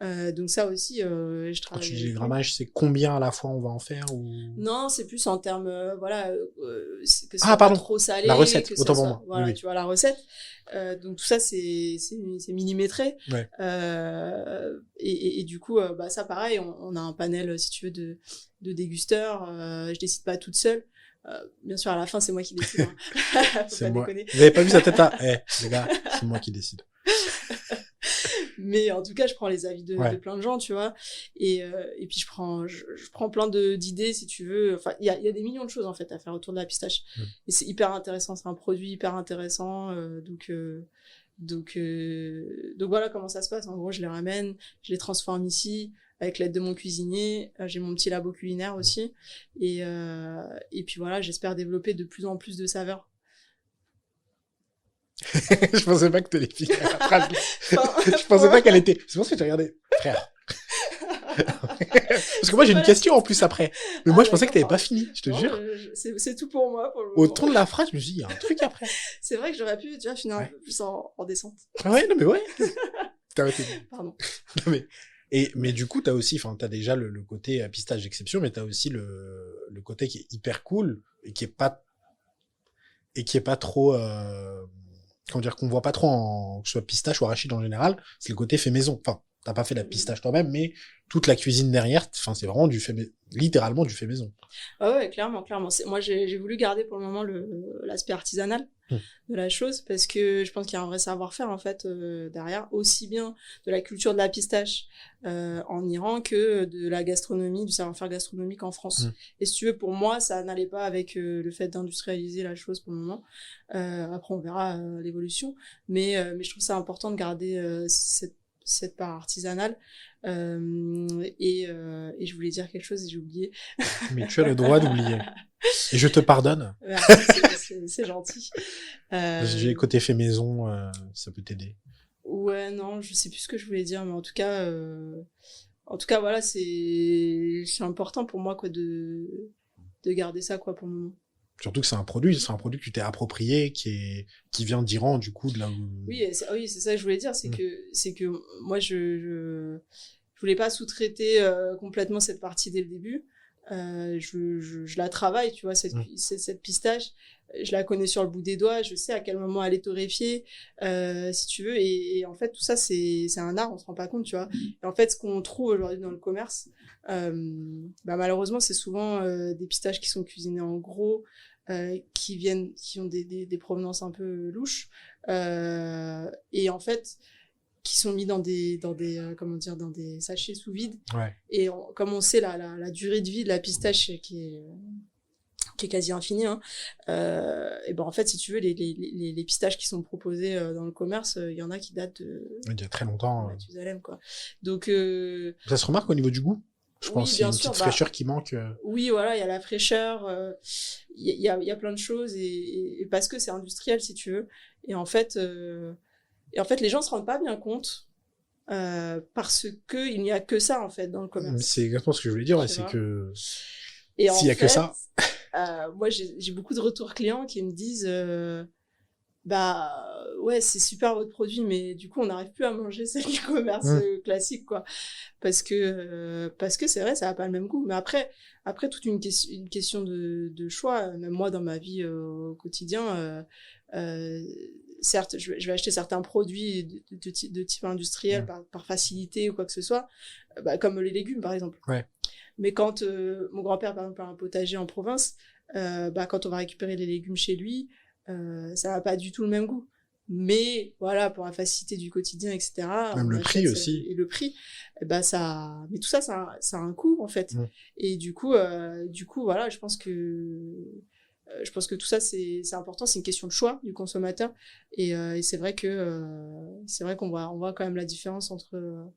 Donc ça aussi, je travaille. Quand tu dis les grammages, c'est combien à la fois on va en faire ou... Non, c'est plus en termes, que ah, pardon, pas trop salé, la recette, que autant pour moi. Voilà, oui. Tu vois, la recette. Donc tout ça, c'est millimétré. Ouais. Et du coup, ça pareil, on a un panel, si tu veux, de dégusteurs. Je décide pas toute seule. Bien sûr, à la fin, c'est moi qui décide. Hein. C'est moi. Déconner. Vous avez pas vu sa tête là? Les gars, c'est moi qui décide. Mais en tout cas, je prends les avis de plein de gens, tu vois. Et puis, je prends plein d'idées, si tu veux. Enfin, il y a des millions de choses, en fait, à faire autour de la pistache. Et c'est hyper intéressant. C'est un produit hyper intéressant. Donc voilà comment ça se passe. En gros, je les ramène, je les transforme ici avec l'aide de mon cuisinier. J'ai mon petit labo culinaire aussi. Et puis voilà, j'espère développer de plus en plus de saveurs. Je pensais pas que t'allais finir la phrase. Je pensais pas qu'elle était... C'est pour ça que j'ai regardé. Frère. Parce que moi, j'ai une question en plus après. Mais moi, je pensais que t'avais pas fini, je te jure. C'est tout pour moi, pour le moment. Au ton de la phrase, je me suis dit, il y a un truc après. C'est vrai que j'aurais pu déjà finir un peu plus en descente. Ouais, non, mais ouais. T'as arrêté. Pardon. Non, mais du coup, t'as aussi, enfin, t'as déjà le côté pistache d'exception, mais t'as aussi le côté qui est hyper cool et qui est pas trop, comment dire, qu'on voit pas trop que ce soit pistache ou arachide en général, c'est le côté fait maison. Enfin, t'as pas fait la pistache toi-même, mais toute la cuisine derrière, enfin, c'est vraiment littéralement du fait maison. Ah ouais, clairement. Moi, j'ai voulu garder pour le moment l'aspect artisanal de la chose, parce que je pense qu'il y a un vrai savoir-faire, en fait, derrière, aussi bien de la culture de la pistache en Iran que de la gastronomie, du savoir-faire gastronomique en France. Et si tu veux, pour moi, ça n'allait pas avec le fait d'industrialiser la chose pour le moment. Après, on verra l'évolution. Mais je trouve ça important de garder cette part artisanale. Et je voulais dire quelque chose et j'ai oublié. Mais tu as le droit d'oublier. Et je te pardonne. C'est gentil. J'ai côté fait maison, ça peut t'aider. Ouais, non, je sais plus ce que je voulais dire, mais en tout cas, voilà, c'est important pour moi, quoi, de garder ça, quoi, pour le moment. Surtout que c'est un produit que tu t'es approprié, qui vient d'Iran, du coup, de là où... Oui, c'est ça que je voulais dire, c'est que moi, je voulais pas sous-traiter complètement cette partie dès le début. Je la travaille, tu vois, cette pistache. Je la connais sur le bout des doigts, je sais à quel moment elle est torréfiée, si tu veux. Et en fait, tout ça, c'est un art, on se rend pas compte, tu vois. Et en fait, ce qu'on trouve aujourd'hui dans le commerce, malheureusement, c'est souvent des pistaches qui sont cuisinées en gros, qui ont des provenances un peu louches, et en fait, qui sont mis dans des sachets sous vide. Ouais. Et comme on sait la durée de vie de la pistache qui est quasi infinie, hein, et en fait, si tu veux, les pistaches qui sont proposées dans le commerce, il y en a qui datent il y a très longtemps. Mathusalem, quoi. Donc ça se remarque au niveau du goût. Je pense qu'il y a une petite fraîcheur qui manque. Oui, voilà, il y a la fraîcheur, il y a plein de choses, et parce que c'est industriel, si tu veux. Et en fait, les gens se rendent pas bien compte parce que il n'y a que ça, en fait, dans le commerce. C'est exactement ce que je voulais dire, c'est que et s'il y a que ça. Moi, j'ai beaucoup de retours clients qui me disent ouais, c'est super votre produit, mais du coup, on n'arrive plus à manger celle du commerce classique, quoi. Parce que c'est vrai, ça n'a pas le même goût. Mais après toute une question de choix, même moi, dans ma vie au quotidien, certes, je vais acheter certains produits de type industriel par facilité ou quoi que ce soit, comme les légumes, par exemple. Ouais. Mais quand mon grand-père, par exemple, a un potager en province, quand on va récupérer les légumes chez lui, ça n'a pas du tout le même goût. Mais voilà, pour la facilité du quotidien, etc. Même le prix aussi. Et le prix, mais tout ça, ça a un coût, en fait. Et du coup, voilà, je pense que tout ça, c'est important. C'est une question de choix du consommateur. Et c'est vrai qu'on voit quand même la différence entre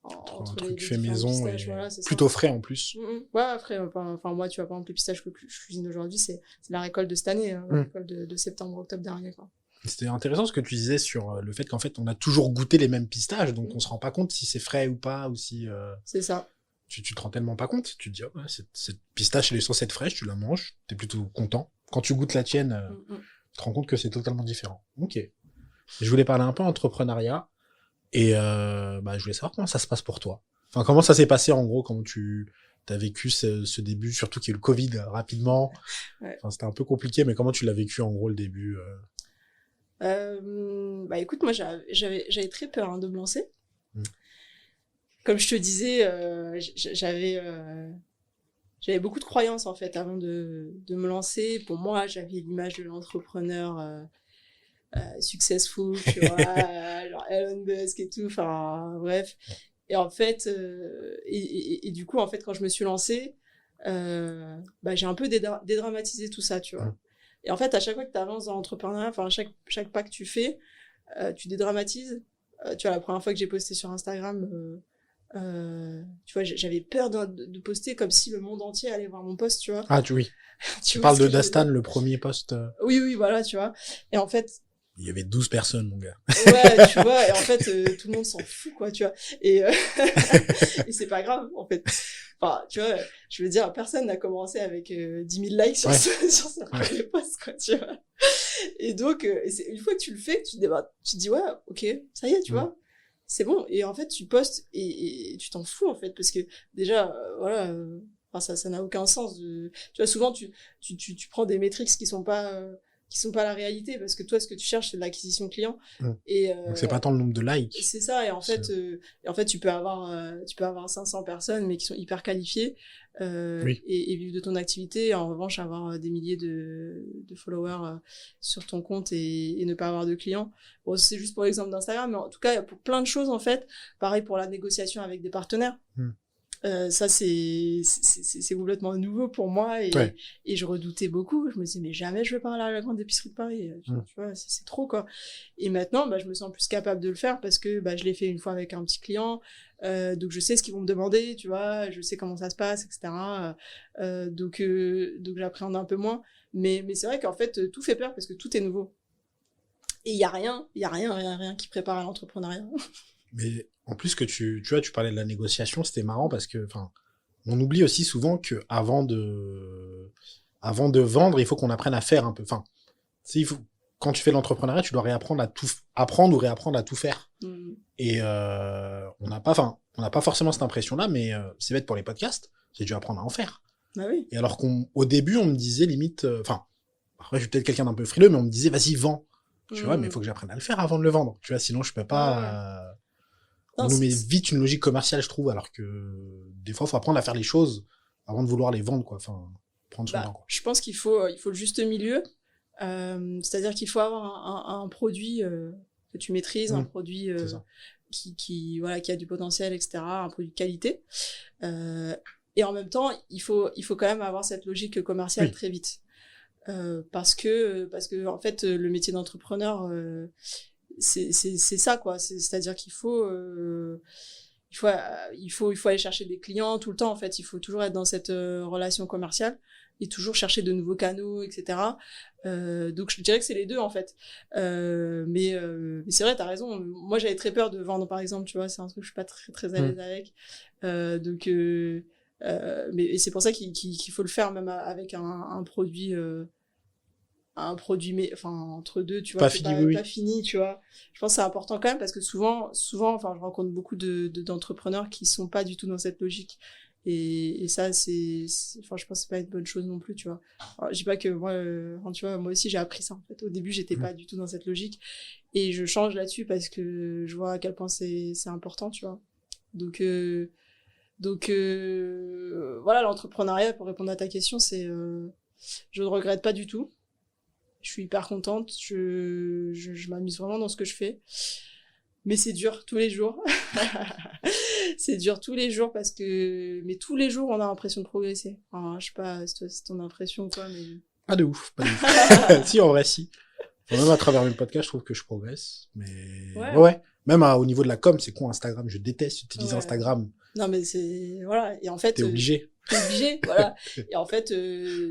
un truc fait maison et voilà, plutôt frais en plus. Ouais, après, enfin, moi, tu vois, par exemple, les pistaches que je cuisine aujourd'hui, c'est la récolte de cette année, la récolte de septembre-octobre dernier, quoi. C'était intéressant ce que tu disais sur le fait qu'en fait, on a toujours goûté les mêmes pistaches, donc on se rend pas compte si c'est frais ou pas, ou si... C'est ça. Tu te rends tellement pas compte, tu te dis, oh, ouais, cette pistache, elle est censée être fraîche, tu la manges, t'es plutôt content. Quand tu goûtes la tienne, tu te rends compte que c'est totalement différent. Ok. Je voulais parler un peu entrepreneuriat, et je voulais savoir comment ça se passe pour toi. Enfin, comment ça s'est passé en gros, comment tu as vécu ce début, surtout qu'il y a eu le Covid rapidement. Ouais. Enfin, c'était un peu compliqué, mais comment tu l'as vécu en gros le début Écoute, moi j'avais très peur de me lancer. Comme je te disais, j'avais beaucoup de croyances en fait avant de me lancer. Pour moi, j'avais l'image de l'entrepreneur successful, tu vois, genre Elon Musk et tout, enfin bref. Et en fait, et du coup, en fait, quand je me suis lancée, j'ai un peu dédramatisé tout ça, tu vois. Et en fait, à chaque fois que tu avances dans l'entrepreneuriat, enfin chaque pas que tu fais, tu dédramatises. Tu vois, la première fois que j'ai posté sur Instagram, tu vois, j'avais peur de poster comme si le monde entier allait voir mon post, tu vois. Ah, oui. Tu parles de Dastan, le premier post. Oui, voilà, tu vois. Et en fait, il y avait 12 personnes, mon gars. Ouais, tu vois, et en fait, tout le monde s'en fout, quoi, tu vois. Et c'est pas grave, en fait. Enfin, tu vois, je veux dire, personne n'a commencé avec 10 000 likes sur son premier post, quoi, tu vois. Et donc, une fois que tu le fais, tu te dis, ouais, ok, ça y est, tu vois, c'est bon. Et en fait, tu postes et tu t'en fous, en fait, parce que déjà, voilà, ça n'a aucun sens. Tu vois, souvent, tu prends des métriques qui sont pas la réalité, parce que toi, ce que tu cherches, c'est de l'acquisition client. Et, donc, c'est pas tant le nombre de likes. C'est ça, et en fait, tu peux avoir 500 personnes, mais qui sont hyper qualifiées, et vivre de ton activité, et en revanche, avoir des milliers de followers sur ton compte et ne pas avoir de clients. Bon, c'est juste pour l'exemple d'Instagram, mais en tout cas, pour plein de choses, en fait, pareil pour la négociation avec des partenaires. Ça c'est complètement nouveau pour moi, et je redoutais beaucoup. Je me disais, mais jamais je vais parler à la grande épicerie de Paris, tu vois, c'est trop, quoi. Et maintenant, je me sens plus capable de le faire, parce que je l'ai fait une fois avec un petit client, donc je sais ce qu'ils vont me demander, tu vois, je sais comment ça se passe, etc. Donc j'appréhende un peu moins, mais c'est vrai qu'en fait tout fait peur, parce que tout est nouveau, et il y a rien qui prépare à l'entrepreneuriat. Mais en plus que tu vois, tu parlais de la négociation, c'était marrant parce que, enfin, on oublie aussi souvent que avant de vendre, il faut qu'on apprenne à faire un peu. Enfin, quand tu fais l'entrepreneuriat, tu dois apprendre ou réapprendre à tout faire. Et on n'a pas forcément cette impression-là, mais c'est bête pour les podcasts, c'est dû apprendre à en faire. Ah oui. Et alors qu'au début, on me disait limite, après, je suis peut-être quelqu'un d'un peu frileux, mais on me disait, vas-y, vends. Je vois, mais il faut que j'apprenne à le faire avant de le vendre. Tu vois, sinon je peux pas. On nous met vite une logique commerciale, je trouve, alors que des fois, il faut apprendre à faire les choses avant de vouloir les vendre, quoi. Enfin, prendre son temps, quoi. Je pense qu'il faut le juste milieu. C'est-à-dire qu'il faut avoir un produit que tu maîtrises, un produit qui a du potentiel, etc., un produit de qualité. Et en même temps, il faut quand même avoir cette logique commerciale très vite. Parce que en fait, le métier d'entrepreneur, c'est ça, quoi. C'est-à-dire qu'il faut aller chercher des clients tout le temps, en fait. Il faut toujours être dans cette relation commerciale et toujours chercher de nouveaux canaux, etc. Donc je dirais que c'est les deux, en fait. Mais c'est vrai, t'as raison. Moi, j'avais très peur de vendre, par exemple, tu vois. C'est un truc que je suis pas très très à l'aise avec. Mais c'est pour ça qu'il faut le faire, même avec un produit entre deux, tu vois, pas fini, tu vois. Je pense que c'est important quand même, parce que souvent, enfin, je rencontre beaucoup d'entrepreneurs qui sont pas du tout dans cette logique. Et ça, je pense que c'est pas une bonne chose non plus, tu vois. Alors, je dis pas que moi, tu vois, moi aussi j'ai appris ça, en fait. Au début, j'étais pas du tout dans cette logique, et je change là-dessus parce que je vois à quel point c'est important, tu vois. Donc voilà, l'entrepreneuriat, pour répondre à ta question, c'est je ne regrette pas du tout. Je suis hyper contente, je m'amuse vraiment dans ce que je fais. Mais c'est dur tous les jours. C'est dur tous les jours, mais tous les jours, on a l'impression de progresser. Enfin, je sais pas si toi, c'est ton impression ou quoi, mais... Pas de ouf. Si, en vrai, si. Même à travers mes podcasts, je trouve que je progresse. Mais ouais. Même au niveau de la com, c'est con Instagram. Je déteste utiliser Instagram. Non, mais c'est... Voilà. Et en fait... T'es obligé. Voilà. Et en fait,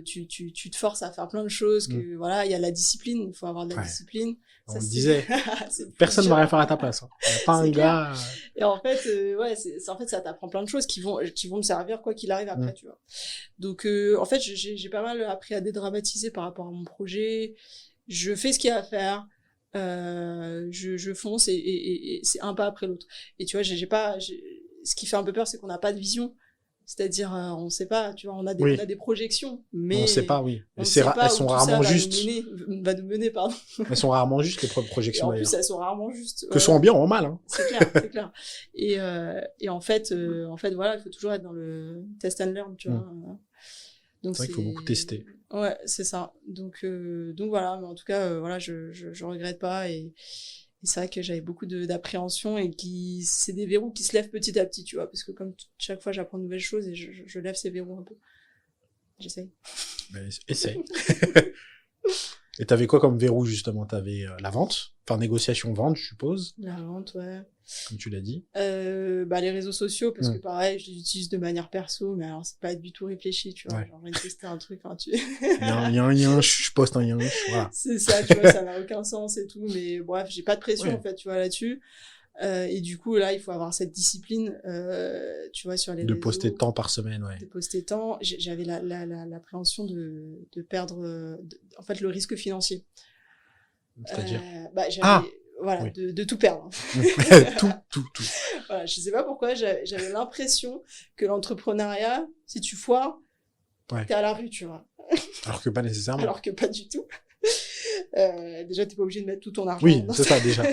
tu te forces à faire plein de choses, que voilà, il y a la discipline, il faut avoir de la discipline. On le disait. Personne ne va rien faire à ta place. Hein. Y a pas un gars. Et en fait, en fait, ça t'apprend plein de choses qui vont me servir quoi qu'il arrive après, tu vois. Donc, en fait, j'ai pas mal appris à dédramatiser par rapport à mon projet. Je fais ce qu'il y a à faire. Je fonce et c'est un pas après l'autre. Et tu vois, ce qui fait un peu peur, c'est qu'on n'a pas de vision. C'est-à-dire, on sait pas, tu vois, on a des projections, mais... On sait pas, oui. Elles sont rarement justes. Va nous mener, pardon. Elles sont rarement justes, les projections, d'ailleurs. En plus, elles sont rarement justes. Que ce soit en bien ou en mal, hein. C'est clair, c'est clair. Et en fait, voilà, il faut toujours être dans le test and learn, tu vois. Donc c'est vrai qu'il faut beaucoup tester. Ouais, c'est ça. Donc voilà, mais en tout cas, voilà, je regrette pas et c'est vrai que j'avais beaucoup d'appréhension et c'est des verrous qui se lèvent petit à petit, tu vois, parce que comme chaque fois j'apprends de nouvelles choses et je lève ces verrous un peu. J'essaye. Mais essaye. Et t'avais quoi comme verrou, justement? T'avais la vente, enfin négociation-vente, je suppose. La vente, ouais. Comme tu l'as dit. Les réseaux sociaux, parce que pareil, je les utilise de manière perso, mais alors c'est pas du tout réfléchi, tu vois. Ouais. Genre, j'ai testé un truc, hein, il y a un lien, je poste un lien, voilà. C'est ça, tu vois, ça n'a aucun sens et tout, mais bref, j'ai pas de pression, en fait, tu vois, là-dessus. Et du coup, là, il faut avoir cette discipline, tu vois, sur les réseaux. De poster tant par semaine, ouais. De poster tant. J'avais l'appréhension de perdre, en fait, le risque financier. C'est-à-dire? Voilà, oui. de tout perdre. tout. Voilà, je sais pas pourquoi, j'avais l'impression que l'entrepreneuriat, si tu foires, t'es à la rue, tu vois. Alors que pas nécessairement. Alors que pas du tout. Déjà, t'es pas obligé de mettre tout ton argent. Oui, c'est ça, déjà.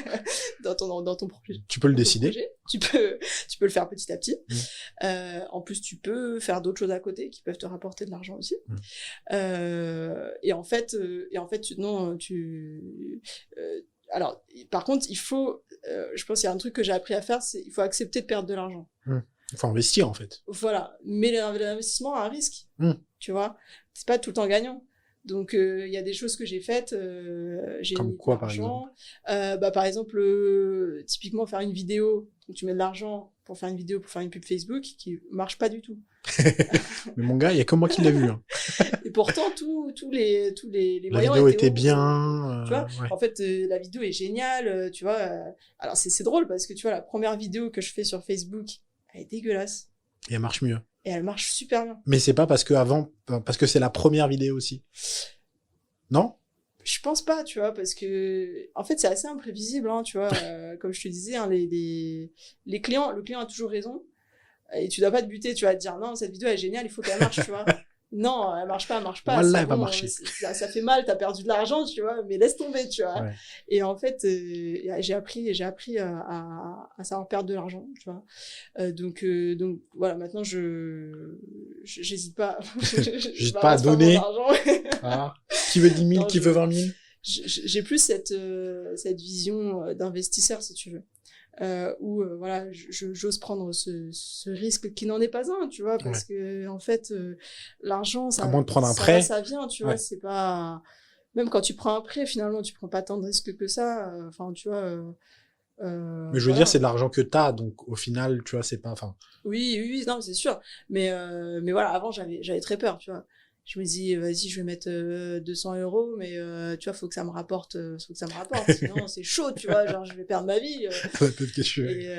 dans ton projet. Tu peux le décider. Tu peux le faire petit à petit. En plus, tu peux faire d'autres choses à côté qui peuvent te rapporter de l'argent aussi. Et en fait, alors, par contre, il faut, je pense qu'il y a un truc que j'ai appris à faire, c'est il faut accepter de perdre de l'argent. Il faut investir, en fait. Voilà. Mais l'investissement a un risque. Tu vois? C'est pas tout le temps gagnant. Donc, il y a des choses que j'ai faites. J'ai comme quoi, par exemple? Par exemple, typiquement, faire une vidéo. Donc, tu mets de l'argent pour faire une vidéo, pour faire une pub Facebook qui marche pas du tout. Mais mon gars, il y a que moi qui l'ai vu. Hein. Et pourtant, tous les la moyens vidéo était bien. Tu vois, en fait, la vidéo est géniale. Tu vois, alors c'est drôle parce que tu vois, la première vidéo que je fais sur Facebook, elle est dégueulasse. Et elle marche mieux. Et elle marche super bien. Mais c'est pas parce que c'est la première vidéo aussi. Non? Je pense pas, tu vois, parce que en fait c'est assez imprévisible, hein, tu vois. Comme je te disais, hein, le client a toujours raison. Et tu dois pas te buter, tu vas te dire non, cette vidéo est géniale, il faut qu'elle marche, tu vois. Non, elle marche pas. Voilà, elle va marcher. Ça fait mal, t'as perdu de l'argent, tu vois, mais laisse tomber, tu vois. Ouais. Et en fait, j'ai appris à savoir perdre de l'argent, tu vois. Donc voilà, maintenant j'hésite pas. J'hésite pas à donner. Qui veut 10 000, qui veut 20 000. J'ai plus cette vision d'investisseur, si tu veux. Où voilà, j'ose prendre ce risque qui n'en est pas un, tu vois, parce que en fait l'argent, ça, à moins de prendre un prêt, ça vient, tu vois, c'est pas, même quand tu prends un prêt, finalement tu prends pas tant de risques que ça, enfin tu vois. Mais je veux dire, c'est de l'argent que t'as, donc au final, tu vois, c'est pas, enfin. Oui, non, c'est sûr, mais voilà, avant j'avais très peur, tu vois. Je me dis, vas-y, je vais mettre 200 €, mais tu vois, faut que ça me rapporte, sinon c'est chaud, tu vois, genre je vais perdre ma vie. Peut-être que je suis. Et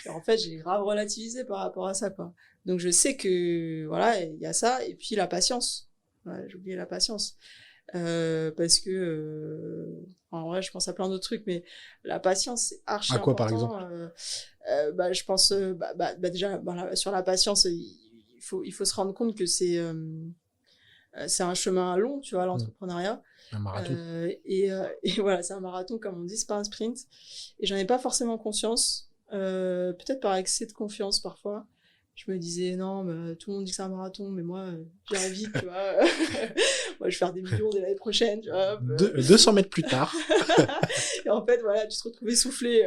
en fait, j'ai grave relativisé par rapport à ça, quoi. Donc je sais que voilà, il y a ça, et puis la patience. Ouais, j'ai oublié la patience. Parce que en vrai, je pense à plein d'autres trucs, mais la patience, c'est archi important. À quoi, par exemple? Je pense déjà sur la patience, il faut se rendre compte que c'est un chemin long, tu vois, l'entrepreneuriat. Un marathon. Et voilà, c'est un marathon, comme on dit, c'est pas un sprint. Et j'en ai pas forcément conscience, peut-être par excès de confiance parfois. Je me disais, non, mais tout le monde dit que c'est un marathon, mais moi, j'irai vite, tu vois. Moi, je vais faire des millions dès l'année prochaine, tu vois. 200 mètres plus tard. Et en fait, voilà, tu te retrouves essoufflé.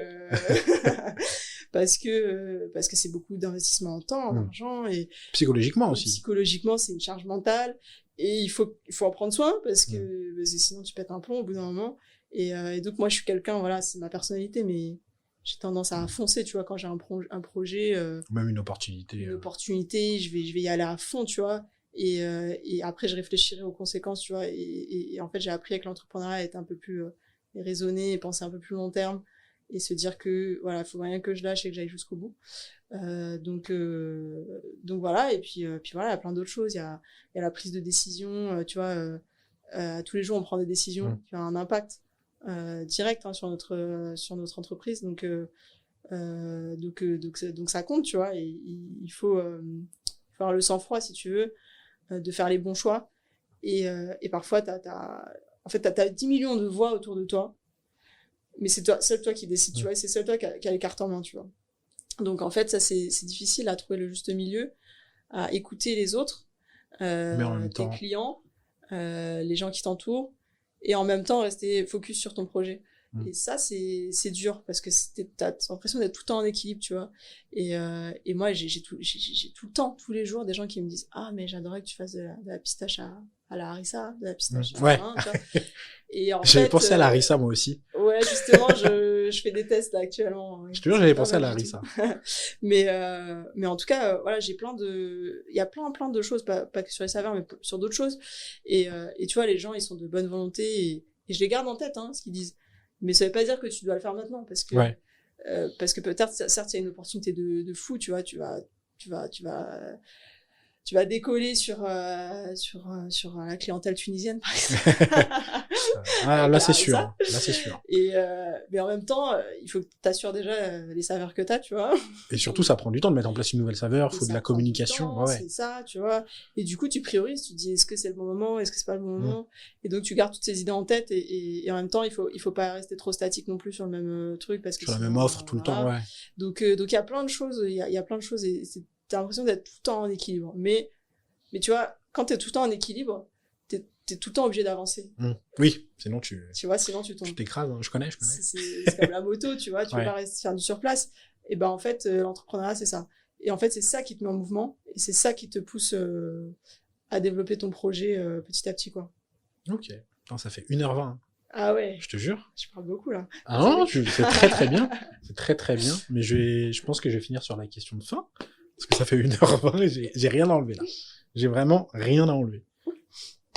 Parce que c'est beaucoup d'investissement en temps, en argent. Et psychologiquement aussi. Psychologiquement, c'est une charge mentale. Et il faut en prendre soin parce que sinon tu pètes un plomb au bout d'un moment. Et donc moi je suis quelqu'un, voilà, c'est ma personnalité, mais j'ai tendance à foncer, tu vois, quand j'ai un projet, même une opportunité, je vais y aller à fond, tu vois. Et après je réfléchirai aux conséquences, tu vois. Et en fait j'ai appris avec l'entrepreneuriat à être un peu plus raisonné et penser un peu plus long terme et se dire que voilà, il faut rien que je lâche et que j'aille jusqu'au bout. Donc voilà. Et puis voilà, il y a plein d'autres choses. Il y a la prise de décision, tu vois. Tous les jours on prend des décisions qui ont un impact direct, hein, sur notre entreprise. Donc ça compte, tu vois. Et il faut avoir le sang-froid, si tu veux, de faire les bons choix. Et parfois t'as 10 millions de voix autour de toi, mais c'est seul toi qui décide, tu vois. C'est seul toi qui a les cartes en main, tu vois. Donc en fait ça c'est difficile à trouver le juste milieu, à écouter les autres, mais en même tes temps... clients, les gens qui t'entourent, et en même temps rester focus sur ton projet. Et ça c'est dur parce que t'as l'impression d'être tout le temps en équilibre, tu vois. Et moi j'ai tout le temps, tous les jours, des gens qui me disent mais j'adorerais que tu fasses de la pistache à la harissa, de la pistache à ouais. tu vois. Et j'avais pensé à la harissa moi aussi. Ouais, justement je fais des tests là actuellement. Je te jure, j'avais pensé à la harissa. mais en tout cas voilà, il y a plein de choses, pas que sur les saveurs, mais sur d'autres choses. Et tu vois, les gens ils sont de bonne volonté, et je les garde en tête, hein, ce qu'ils disent. Mais ça veut pas dire que tu dois le faire maintenant, parce que peut-être, certes, il y a une opportunité de fou, tu vois, tu vas décoller sur la clientèle tunisienne, par exemple. Là c'est sûr. Là c'est sûr. Et mais en même temps, il faut que tu assures déjà les saveurs que tu as, tu vois. Et surtout, ça prend du temps de mettre en place une nouvelle saveur, il faut de la communication. C'est ça, tu vois. Et du coup, tu priorises, tu te dis, est-ce que c'est le bon moment, est-ce que c'est pas le bon moment. Et donc, tu gardes toutes ces idées en tête, et en même temps, il faut pas rester trop statique non plus sur le même truc, parce que sur la même offre tout le temps, ouais. Donc il y a plein de choses, il y a plein de choses, et t'as l'impression d'être tout le temps en équilibre. Mais tu vois, quand t'es tout le temps en équilibre, t'es tout le temps obligé d'avancer. Oui, sinon tu vois, sinon tu tombes. Tu t'écrases, hein. Je connais. C'est comme la moto, tu vois, tu peux pas rester faire du surplace. Et ben en fait, l'entrepreneuriat c'est ça. Et en fait, c'est ça qui te met en mouvement, et c'est ça qui te pousse à développer ton projet petit à petit, quoi. Ok. Non, ça fait 1h20. Ah ouais. Je te jure. Je parle beaucoup là. Ah non, c'est très très bien. C'est très très bien. Mais je pense que je vais finir sur la question de fin, parce que ça fait 1h20 et j'ai rien à enlever là. J'ai vraiment rien à enlever.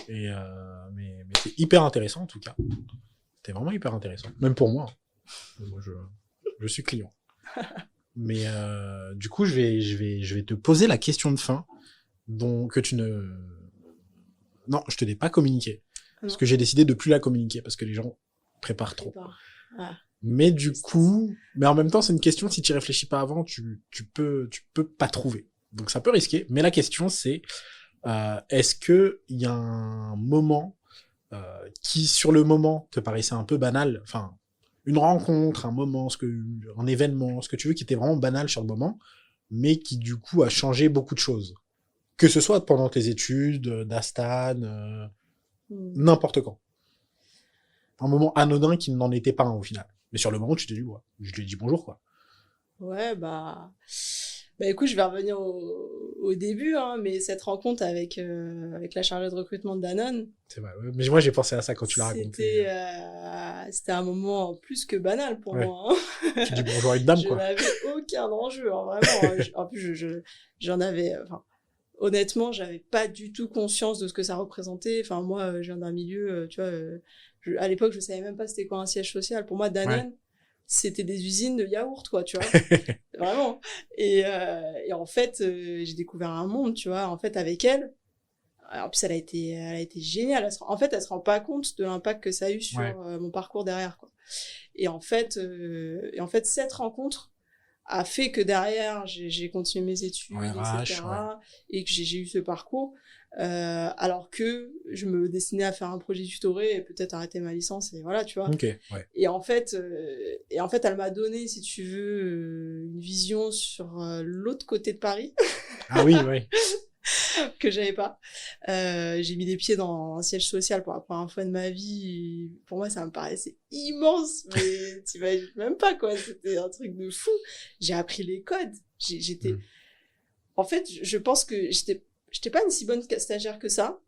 Et mais c'est hyper intéressant en tout cas. C'était vraiment hyper intéressant, même pour moi. Moi je suis client. Mais du coup je vais te poser la question de fin, que tu ne... Non, je te l'ai pas communiqué. Parce que j'ai décidé de plus la communiquer, parce que les gens préparent trop. Mais du coup, mais en même temps, c'est une question, si tu y réfléchis pas avant, tu peux pas trouver. Donc ça peut risquer. Mais la question c'est, est-ce que il y a un moment qui sur le moment te paraissait un peu banal, enfin une rencontre, un moment, un événement, ce que tu veux, qui était vraiment banal sur le moment, mais qui du coup a changé beaucoup de choses, que ce soit pendant tes études, d'Astan, n'importe quand, un moment anodin qui n'en était pas un au final, mais sur le moment tu t'es dit ouais, je lui ai dit bonjour quoi. Ouais, bah écoute, je vais revenir au début, hein, mais cette rencontre avec la chargée de recrutement de Danone. C'est vrai, ouais. Mais moi j'ai pensé à ça quand tu l'as raconté. C'était un moment plus que banal pour moi. Hein. Tu dis bonjour à une dame, quoi. Je n'avais aucun enjeu, hein, vraiment. En plus, j'en avais... honnêtement, j'avais pas du tout conscience de ce que ça représentait. Enfin, moi, je viens d'un milieu, tu vois... à l'époque, je savais même pas c'était quoi un siège social. Pour moi, Danone... c'était des usines de yaourt, quoi, tu vois. Vraiment. Et en fait, j'ai découvert un monde, tu vois, en fait, avec elle. En plus, elle a été géniale. Elle se rend pas compte de l'impact que ça a eu sur mon parcours derrière, quoi. Et en fait, cette rencontre a fait que derrière, j'ai continué mes études, etc. Et que j'ai eu ce parcours. Alors que je me destinais à faire un projet tutoré et peut-être arrêter ma licence, et voilà, tu vois. Et en fait, elle m'a donné, si tu veux, une vision sur l'autre côté de Paris. Ah oui, oui. Que j'avais pas. J'ai mis les pieds dans un siège social pour la première fois de ma vie. Pour moi, ça me paraissait immense, mais t'imagines même pas, quoi. C'était un truc de fou. J'ai appris les codes. J'étais... En fait, je pense que j'étais pas une si bonne stagiaire que ça.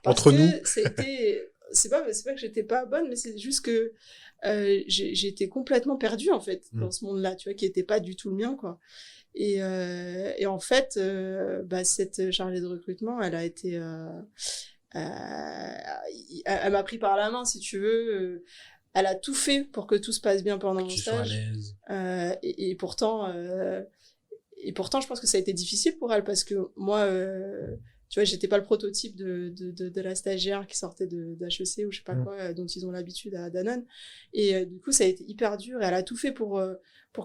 Entre nous. C'était... c'est pas que j'étais pas bonne, mais c'est juste que j'étais complètement perdue en fait dans ce monde-là, tu vois, qui était pas du tout le mien, quoi. Et en fait, cette chargée de recrutement, elle a été, elle m'a pris par la main, si tu veux. Elle a tout fait pour que tout se passe bien pendant mon stage. Et pourtant, je pense que ça a été difficile pour elle parce que moi, tu vois, j'étais pas le prototype de la stagiaire qui sortait d'HEC ou je sais pas quoi, dont ils ont l'habitude à Danone. Et du coup, ça a été hyper dur et elle a tout fait pour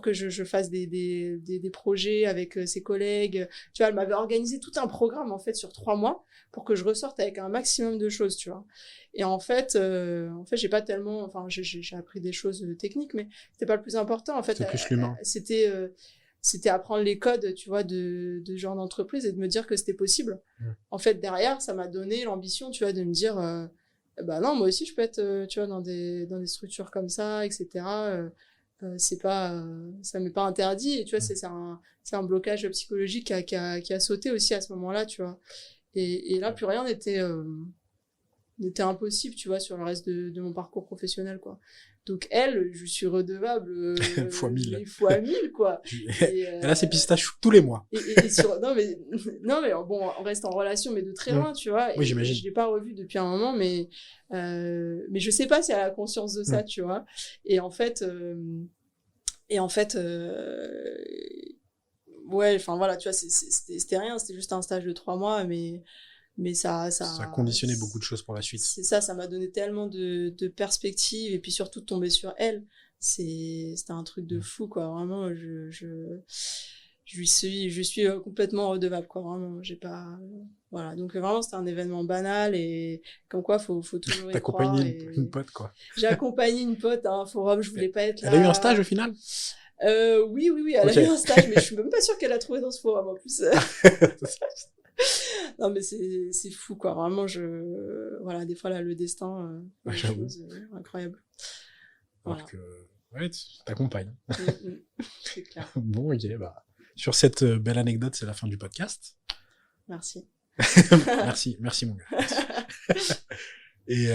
que je fasse des projets avec ses collègues. Tu vois, elle m'avait organisé tout un programme, en fait, sur 3 mois pour que je ressorte avec un maximum de choses, tu vois. Et en fait, j'ai pas tellement... Enfin, j'ai appris des choses techniques, mais c'était pas le plus important. En fait, c'est plus l'humain. C'était apprendre les codes, tu vois, de genre d'entreprise et de me dire que c'était possible. En fait, derrière, ça m'a donné l'ambition, tu vois, de me dire, non, moi aussi, je peux être, tu vois, dans des structures comme ça, etc. C'est pas, ça m'est pas interdit. Et tu vois, c'est un blocage psychologique qui a sauté aussi à ce moment-là, tu vois. Et là, plus rien n'était impossible, tu vois, sur le reste de mon parcours professionnel, quoi. Donc elle, je suis redevable fois 1000, quoi. Et là, c'est pistache tous les mois. Non mais bon, on reste en relation, mais de très loin, tu vois. Oui, j'imagine. Je l'ai pas revu depuis un moment, mais je sais pas si elle a conscience de ça, tu vois. Et en fait, ouais, enfin voilà, tu vois, c'était rien, c'était juste un stage de 3 mois, mais ça a conditionné beaucoup de choses pour la suite. C'est ça m'a donné tellement de perspectives, et puis surtout de tomber sur elle, c'était un truc de fou, quoi. Vraiment, je suis complètement redevable, quoi. Vraiment, j'ai pas... Voilà, donc vraiment, c'était un événement banal, et comme quoi, faut toujours y croire. T'as accompagné une pote, quoi. J'ai accompagné une pote à un forum, je voulais pas être là. Elle a eu un stage, au final? Oui, elle a eu un stage, mais je suis même pas sûre qu'elle a trouvé dans ce forum, en plus. Non, mais c'est fou, quoi. Vraiment, voilà, des fois, là, le destin, des choses incroyables. Voilà. Alors que, ouais, t'accompagnes. C'est clair. Bon, ok, sur cette belle anecdote, c'est la fin du podcast. Merci. merci, mon gars. Et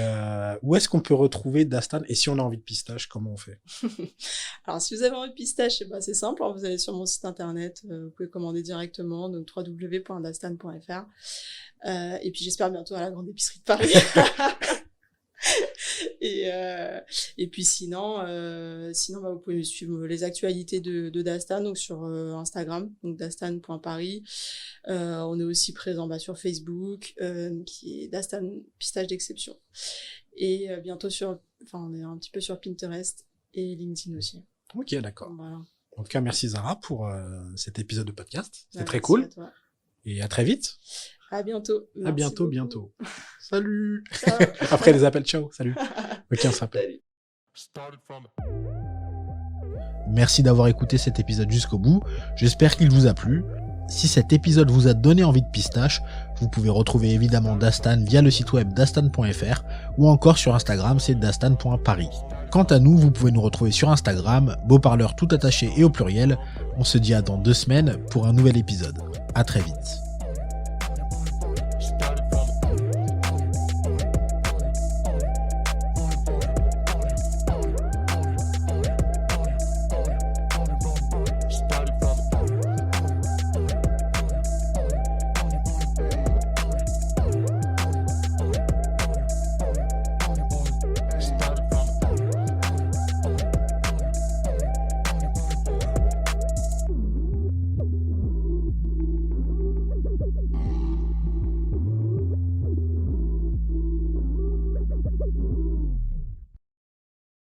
où est-ce qu'on peut retrouver Dastan? Et si on a envie de pistache, comment on fait? Alors, si vous avez envie de pistache, c'est simple. Vous allez sur mon site internet. Vous pouvez commander directement, donc www.dastan.fr. Et puis, j'espère bientôt à la grande épicerie de Paris. Et puis sinon, vous pouvez suivre les actualités de Dastan, donc sur Instagram, donc dastan.paris. On est aussi présent sur Facebook, qui est Dastan Pistache d'Exception. Et bientôt on est un petit peu sur Pinterest et LinkedIn aussi. Ok, d'accord. Voilà. En tout cas, merci Zara pour cet épisode de podcast. C'était très cool. Et à très vite. À bientôt. Merci à bientôt. Salut. Ciao. Après les appels, ciao. Salut. Ok, on s'appelle. Merci d'avoir écouté cet épisode jusqu'au bout. J'espère qu'il vous a plu. Si cet épisode vous a donné envie de pistache, vous pouvez retrouver évidemment Dastan via le site web dastan.fr ou encore sur Instagram, c'est dastan.paris. Quant à nous, vous pouvez nous retrouver sur Instagram, Beauparleur tout attaché et au pluriel. On se dit à dans 2 semaines pour un nouvel épisode. À très vite.